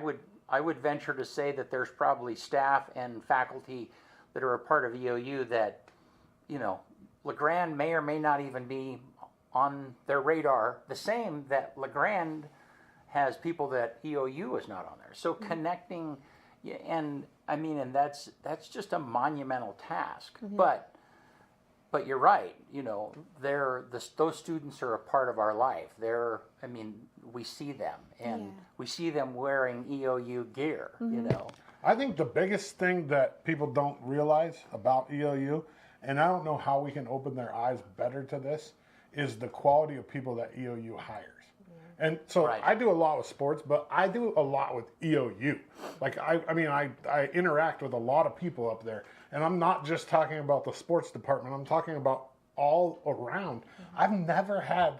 would venture to say that there's probably staff and faculty that are a part of EOU that LeGrand may or may not even be on their radar. The same that LeGrand has people that EOU is not on there. So connecting, and I mean, and that's just a monumental task. But you're right. You know, those students are a part of our life. I mean, we see them, and we see them wearing EOU gear. You know. I think the biggest thing that people don't realize about EOU, and I don't know how we can open their eyes better to this, is the quality of people that EOU hires. And so I do a lot with sports, but I do a lot with EOU. Like, I mean, I interact with a lot of people up there. And I'm not just talking about the sports department. I'm talking about all around. I've never had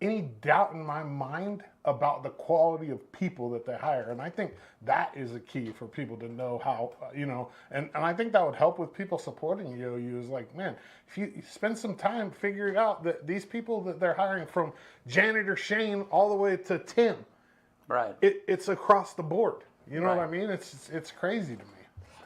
any doubt in my mind about the quality of people that they hire. And I think that is a key for people to know how, you know, and I think that would help with people supporting EOU is like, man, if you spend some time figuring out that these people that they're hiring from janitor Shane all the way to Tim, it's across the board. You know what I mean? It's crazy to me.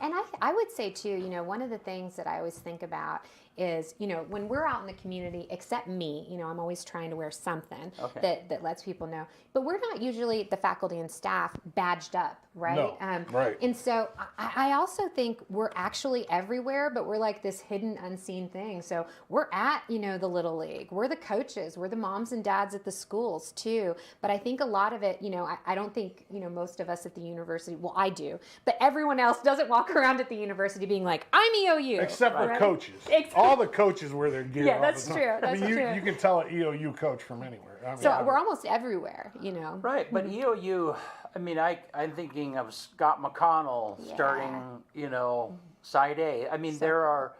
And I would say too, you know, one of the things that I always think about is, you know, when we're out in the community, except me, you know, I'm always trying to wear something that lets people know. But we're not usually, the faculty and staff, badged up, right? No, right. And so I also think we're actually everywhere, but we're like this hidden, unseen thing. So we're at, you know, the Little League. We're the coaches. We're the moms and dads at the schools too. But I think a lot of it, you know, I don't think, you know, most of us at the university, well, I do, but everyone else doesn't walk around at the university being like, I'm EOU. Except for coaches. All the coaches wear their gear. Yeah, that's true. I mean, you can tell an EOU coach from anywhere. I mean, so we're almost everywhere, you know. Right, but EOU, I mean, I'm thinking of Scott McConnell starting, you know, Side A. I mean, there are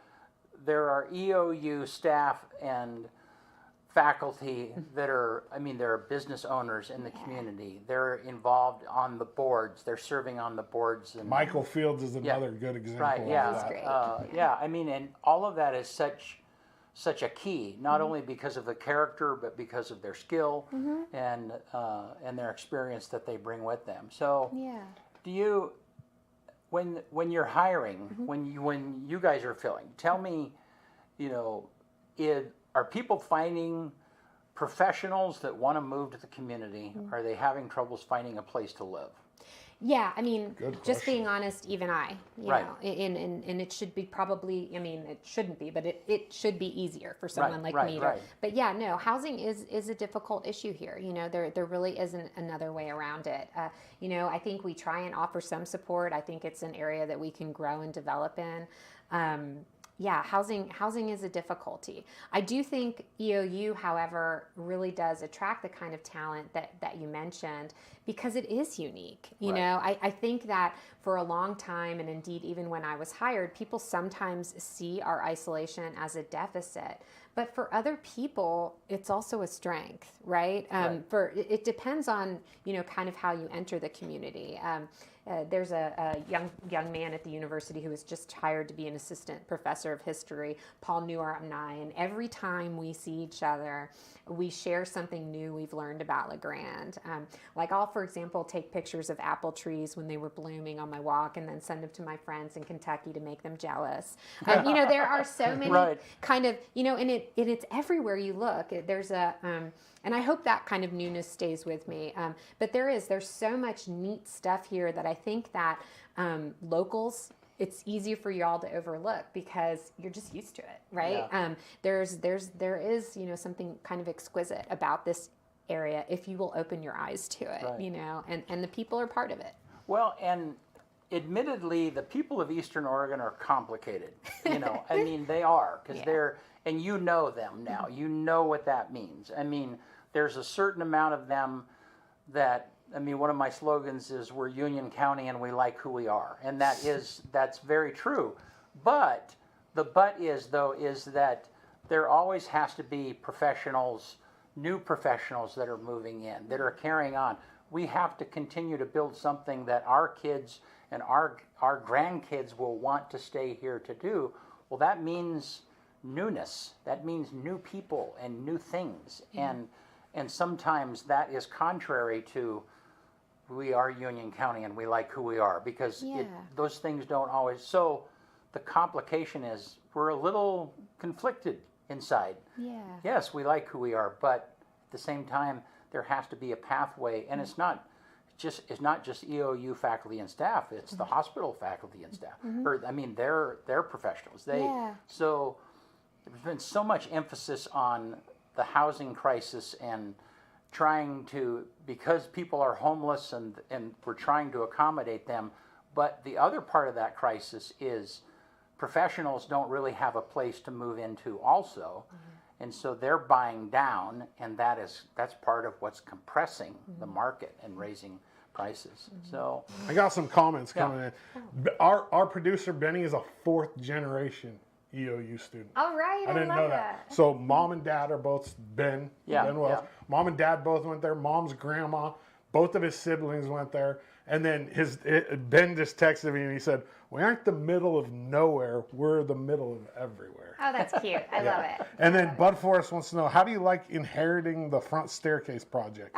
EOU staff and faculty that are, I mean, there are business owners in the community. They're involved on the boards. They're serving on the boards. And Michael Fields is another good example of that's that. great. I mean, and all of that is such a key, not only because of the character, but because of their skill and their experience that they bring with them. So, do you, when you're hiring, when you guys are filling, tell me, you know, are people finding professionals that want to move to the community? Are they having troubles finding a place to live? Yeah, I mean, just being honest, even I, you know, and it should be probably, I mean, it shouldn't be, but it should be easier for someone like me. But yeah, no, housing is a difficult issue here. You know, there really isn't another way around it. You know, I think we try and offer some support. I think it's an area that we can grow and develop in. Yeah, housing is a difficulty. I do think EOU, however, really does attract the kind of talent that you mentioned because it is unique. You know, I think that for a long time, and indeed even when I was hired, people sometimes see our isolation as a deficit. But for other people, it's also a strength, right? For it depends on, you know, kind of how you enter the community. There's a young man at the university who was just hired to be an assistant professor of history, Paul Newar and I, and every time we see each other, we share something new we've learned about LeGrand. Like I'll, for example, take pictures of apple trees when they were blooming on my walk and then send them to my friends in Kentucky to make them jealous. You know, there are so many kind of, you know, and it's everywhere you look. There's and I hope that kind of newness stays with me. But there's so much neat stuff here that I think that locals, it's easier for y'all to overlook because you're just used to it, right? There is, you know, something kind of exquisite about this area if you will open your eyes to it, you know, and the people are part of it. Well, and admittedly, the people of Eastern Oregon are complicated. You know, I mean, they are because they're, and you know them now. You know what that means. I mean, there's a certain amount of them that, I mean, one of my slogans is we're Union County and we like who we are. And that's very true. But the but is that there always has to be professionals, new professionals that are moving in, that are carrying on. We have to continue to build something that our kids and our grandkids will want to stay here to do. Well, that means newness. That means new people and new things. And sometimes that is contrary to we are Union County and we like who we are because those things don't always. So the complication is we're a little conflicted inside. Yes, we like who we are, but at the same time, there has to be a pathway, and it's not just EOU faculty and staff, it's the hospital faculty and staff. Or I mean, they're professionals. So there's been so much emphasis on the housing crisis and trying to, because people are homeless and we're trying to accommodate them. But the other part of that crisis is professionals don't really have a place to move into also. And so they're buying down, and that's part of what's compressing the market and raising prices. So I got some comments coming in. Our producer Benny is a 4th generation EOU student. All right, I didn't know that. So mom and dad are both Ben Wells. Mom and dad both went there. Mom's grandma, both of his siblings went there. And then Ben just texted me and he said, "We aren't the middle of nowhere. We're the middle of everywhere." Oh, that's cute. I love it. And then Bud Forrest wants to know, how do you like inheriting the front staircase project?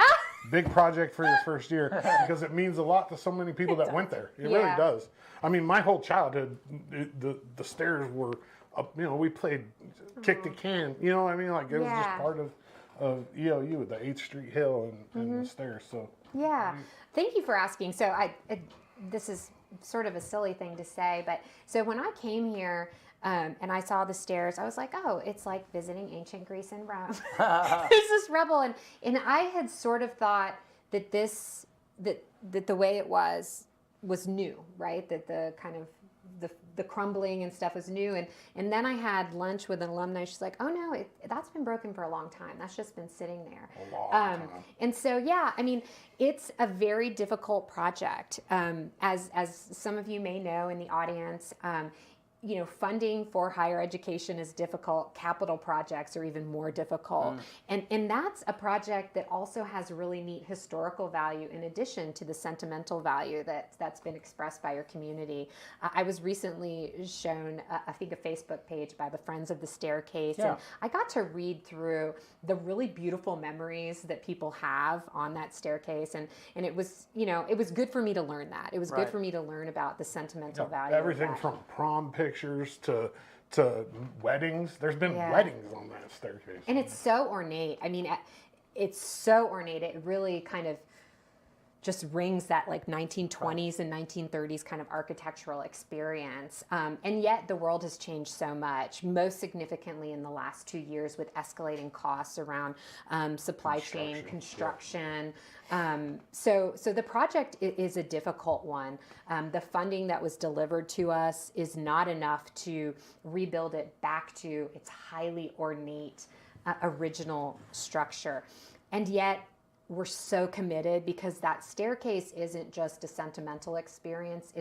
Big project for your first year, because it means a lot to so many people that went there. It really does. I mean, my whole childhood, the stairs were up, we played kick the can, you know what I mean? Like it was just part of EOU, the 8th Street Hill and the stairs. So thank you for asking. So this is sort of a silly thing to say, but so when I came here and I saw the stairs, I was like, oh, it's like visiting ancient Greece and Rome. There's this rubble, and I had sort of thought that that the way it was new, right? That the kind of the crumbling and stuff was new, and then I had lunch with an alumni. She's like, "Oh no, that's been broken for a long time. That's just been sitting there." A long time. And so I mean, it's a very difficult project. As some of you may know in the audience, funding for higher education is difficult. Capital projects are even more difficult. And that's a project that also has really neat historical value in addition to the sentimental value that's been expressed by your community. I was recently shown, I think, a Facebook page by the Friends of the Staircase. And I got to read through the really beautiful memories that people have on that staircase. And it was, it was good for me to learn that. It was good for me to learn about the sentimental value. Everything from prom pictures to weddings. There's been weddings on that staircase. And it's so ornate. I mean, it's so ornate. It really kind of just rings that like 1920s and 1930s kind of architectural experience. And yet the world has changed so much, most significantly in the last 2 years with escalating costs around supply chain, construction. So the project is a difficult one. The funding that was delivered to us is not enough to rebuild it back to its highly ornate original structure. And yet we're so committed, because that staircase isn't just a sentimental experience.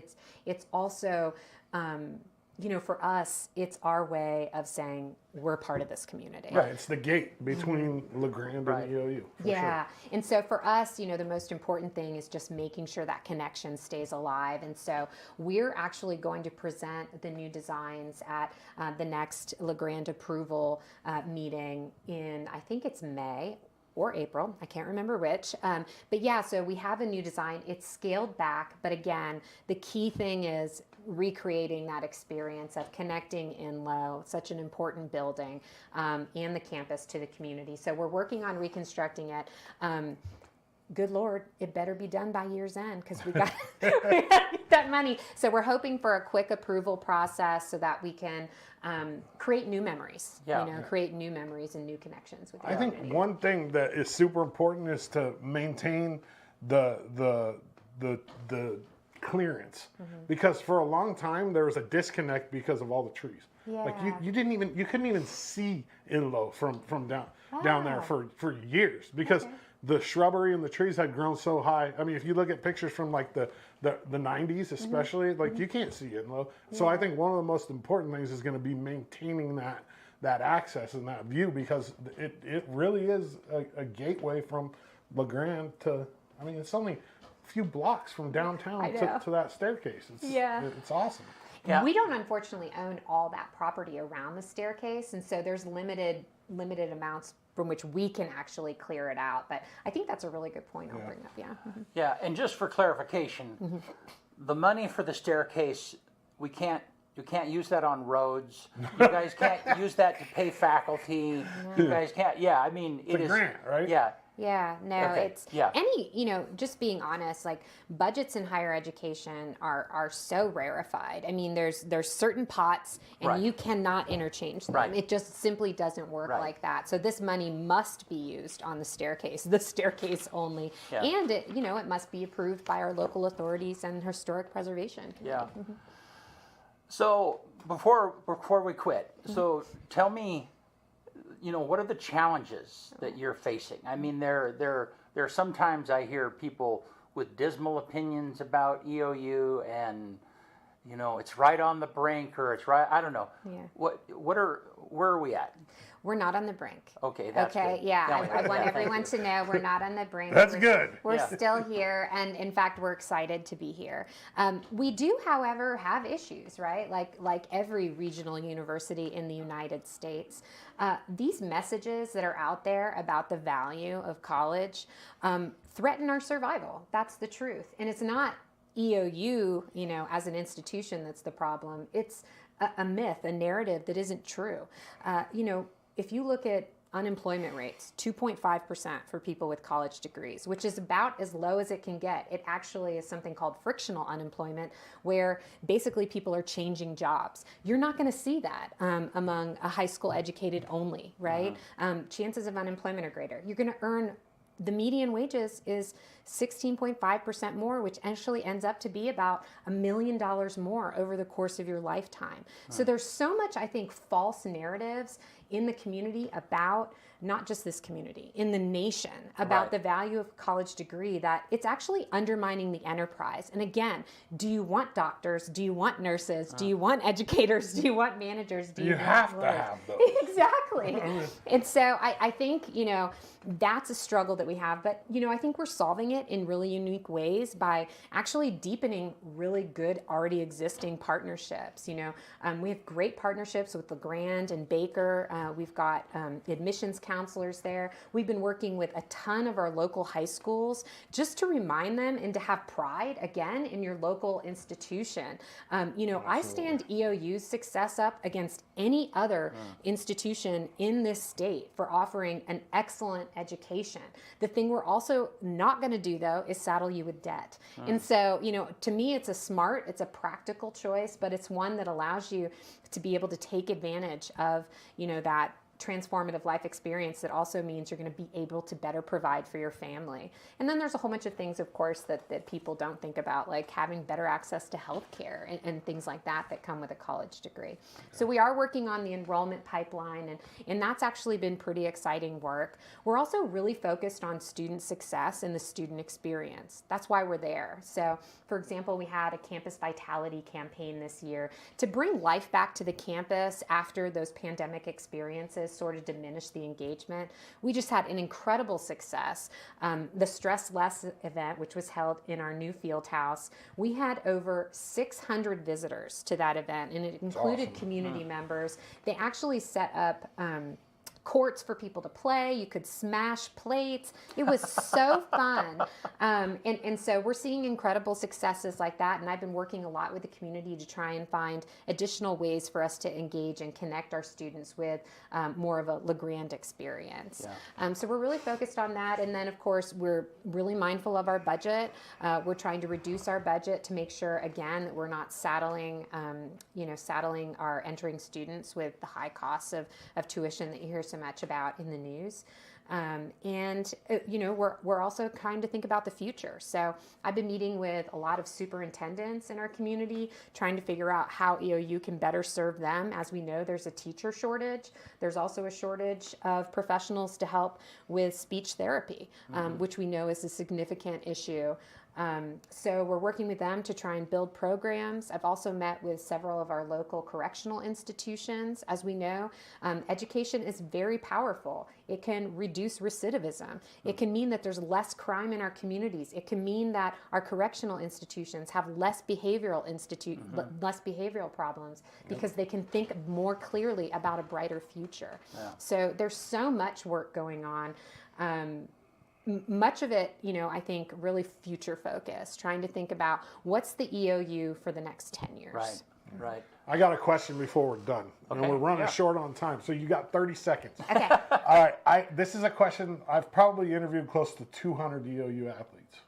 It's also, for us, it's our way of saying we're part of this community. Right, it's the gate between LeGrand and EOU. Sure. And so for us, the most important thing is just making sure that connection stays alive. And so we're actually going to present the new designs at the next LeGrand approval meeting in, I think it's May or April, I can't remember which. But so we have a new design. It's scaled back, but again, the key thing is recreating that experience of connecting Inlow, such an important building, and the campus to the community. So we're working on reconstructing it. Good Lord, it better be done by year's end, because we got that money. So we're hoping for a quick approval process so that we can create new memories. Create new memories and new connections with the community. I think one thing that is super important is to maintain the clearance, because for a long time there was a disconnect because of all the trees. Like you couldn't even see Inlow from down there for years, because the shrubbery and the trees had grown so high. I mean, if you look at pictures from like the 90s especially, like you can't see Inlow. So I think one of the most important things is going to be maintaining that access and that view, because it really is a gateway from LeGrand to, I mean, it's only a few blocks from downtown to that staircase. It's awesome. Yeah. We don't unfortunately own all that property around the staircase, and so there's limited amounts from which we can actually clear it out. But I think that's a really good point I'll bring up. Yeah, and just for clarification, the money for the staircase, you can't use that on roads. You guys can't use that to pay faculty. You guys can't. Yeah, I mean, it's a grant, right? Yeah, Yeah, no, Okay. it's Yeah. any, just being honest, like budgets in higher education are so rarefied. I mean, there's certain pots and Right. you cannot interchange them. Right. It just simply doesn't work Right. like that. So this money must be used on the staircase only. Yeah. And it must be approved by our local authorities and historic preservation committee. Yeah. So before we quit, so tell me, what are the challenges that you're facing? I mean, there are sometimes I hear people with dismal opinions about EOU, and it's right on the brink, or it's right. I don't know. Yeah. Where are we at? We're not on the brink. Okay, that's okay. good. Yeah, Tell me I that. want Yeah, everyone thank you. to know we're not on the brink. That's We're- good. We're Yeah. still here, and in fact, we're excited to be here. We do, however, have issues, right? Like every regional university in the United States. These messages that are out there about the value of college threaten our survival. That's the truth, and it's not EOU, as an institution that's the problem. It's a myth, a narrative that isn't true. If you look at unemployment rates, 2.5% for people with college degrees, which is about as low as it can get. It actually is something called frictional unemployment, where basically people are changing jobs. You're not going to see that among a high school educated only, right? Chances of unemployment are greater. You're going to earn, the median wages is 16.5% more, which actually ends up to be about $1 million more over the course of your lifetime. So there's so much, I think, false narratives in the community about, not just this community, in the nation, about Right. the value of a college degree, that it's actually undermining the enterprise. And again, do you want doctors? Do you want nurses? Do you want educators? Do you want managers? Do You want have to lawyers? have those. Exactly. And so I think, that's a struggle that we have. But, I think we're solving it in really unique ways by actually deepening really good, already existing partnerships. We have great partnerships with LeGrand and Baker. We've got admissions counselors there. We've been working with a ton of our local high schools just to remind them and to have pride, again, in your local institution. I stand EOU's success up against any other institution in this state for offering an excellent education. The thing we're also not going to do, though, is saddle you with debt. And so, to me, it's a practical choice, but it's one that allows you to be able to take advantage of, that transformative life experience that also means you're going to be able to better provide for your family. And then there's a whole bunch of things, of course, that people don't think about, like having better access to healthcare and things like that come with a college degree. Okay. So we are working on the enrollment pipeline, and that's actually been pretty exciting work. We're also really focused on student success and the student experience. That's why we're there. So, for example, we had a campus vitality campaign this year to bring life back to the campus after those pandemic experiences sort of diminish the engagement. We just had an incredible success. The Stress Less event, which was held in our new field house, we had over 600 visitors to that event, and it included community members. They actually set up courts for people to play. You could smash plates. It was so fun. And so we're seeing incredible successes like that. And I've been working a lot with the community to try and find additional ways for us to engage and connect our students with more of a LeGrand experience. Yeah. So we're really focused on that. And then, of course, we're really mindful of our budget. We're trying to reduce our budget to make sure, again, that we're not saddling our entering students with the high costs of tuition that you hear so much about in the news. We're also trying to think about the future. So I've been meeting with a lot of superintendents in our community, trying to figure out how EOU can better serve them. As we know, there's a teacher shortage. There's also a shortage of professionals to help with speech therapy, which we know is a significant issue. So we're working with them to try and build programs. I've also met with several of our local correctional institutions. As we know, education is very powerful. It can reduce recidivism. It can mean that there's less crime in our communities. It can mean that our correctional institutions have less behavioral less behavioral problems because they can think more clearly about a brighter future. Yeah. So there's so much work going on. Much of it, I think really future focused, trying to think about what's the EOU for the next 10 years. Right. I got a question before we're done. Okay. We're running short on time, so you got 30 seconds. Okay. All right. This is a question. I've probably interviewed close to 200 EOU athletes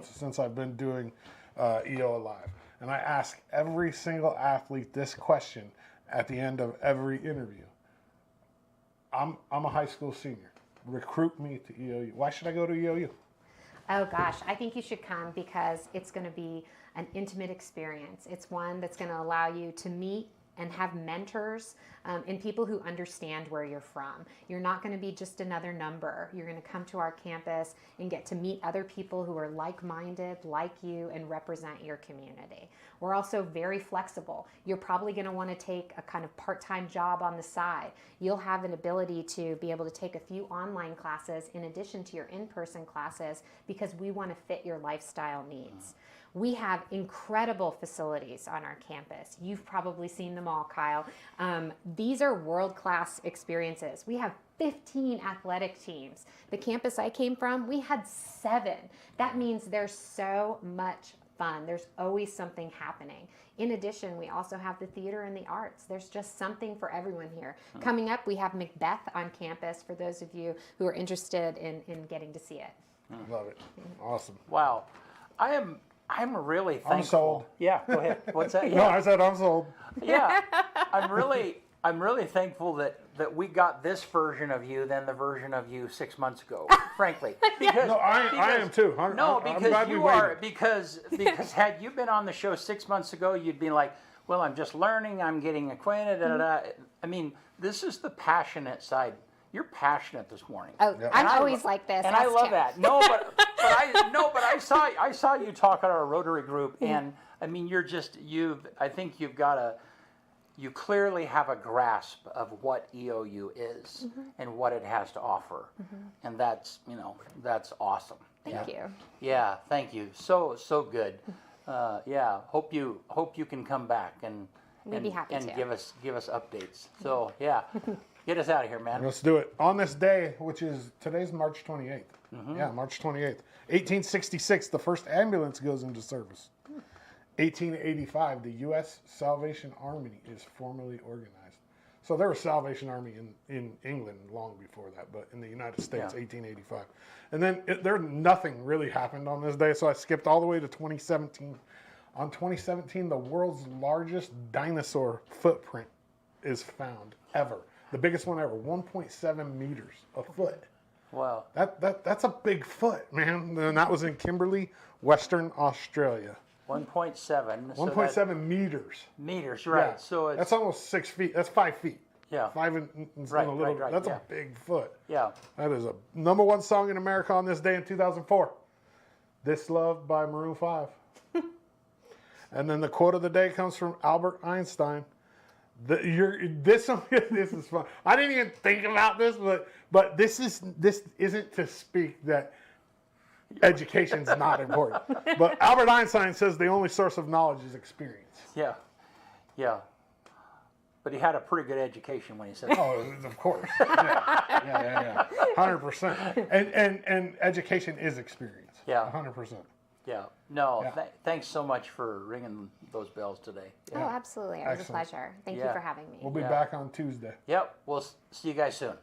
since I've been doing EO Alive. And I ask every single athlete this question at the end of every interview. I'm a high school senior. Recruit me to EOU. Why should I go to EOU? Oh gosh, I think you should come because it's going to be an intimate experience. It's one that's going to allow you to meet and have mentors and people who understand where you're from. You're not going to be just another number. You're going to come to our campus and get to meet other people who are like-minded, like you, and represent your community. We're also very flexible. You're probably going to want to take a kind of part-time job on the side. You'll have an ability to be able to take a few online classes in addition to your in-person classes because we want to fit your lifestyle needs. We have incredible facilities on our campus. You've probably seen them all, Kyle. These are world-class experiences. We have 15 athletic teams. The campus I came from, we had 7. That means there's so much fun. There's always something happening. In addition, we also have the theater and the arts. There's just something for everyone here. Coming up, we have Macbeth on campus for those of you who are interested in getting to see it. Love it. Awesome. Wow. I'm really thankful. I'm sold. Yeah, go ahead. What's that? Yeah. No, I said I'm sold. Yeah. I'm really thankful that we got this version of you than the version of you 6 months ago. Frankly, because I am too. Because had you been on the show 6 months ago, you'd be like, well, I'm just learning, I'm getting acquainted. I mean, this is the passionate side. You're passionate this morning. Oh, yeah. I'm always like this. And I love that. No, but I saw you talk at our Rotary group, and I mean, I think you clearly have a grasp of what EOU is and what it has to offer, and that's awesome. Thank you. Yeah, thank you. So good. Yeah, hope you can come back and We'd be happy to give us updates. So yeah. Get us out of here, man. Let's do it. On this day, today's March 28th. Yeah, March 28th. 1866, the first ambulance goes into service. 1885, the U.S. Salvation Army is formally organized. So there was Salvation Army in England long before that, but in the United States, 1885. And then nothing really happened on this day, so I skipped all the way to 2017. On 2017, the world's largest dinosaur footprint is found ever. The biggest one ever, 1.7 meters a foot. Wow. That's a big foot, man. And that was in Kimberley, Western Australia. 1.7. 1.7 meters. Meters, right. Yeah. So that's almost 6 feet. That's 5 feet. Yeah. Right. That's a big foot. Yeah. That is a #1 song in America on this day in 2004. This Love by Maroon 5. And then the quote of the day comes from Albert Einstein. This is fun. I didn't even think about this, but this isn't to speak that education's not important. But Albert Einstein says the only source of knowledge is experience. Yeah, yeah. But he had a pretty good education when he said that. Oh, of course. Yeah. 100%. And education is experience. Yeah. 100%. Yeah. No, yeah. Thanks so much for ringing those bells today. Yeah. Oh, absolutely. It was a pleasure. Thank you for having me. We'll be back on Tuesday. Yep. We'll see you guys soon.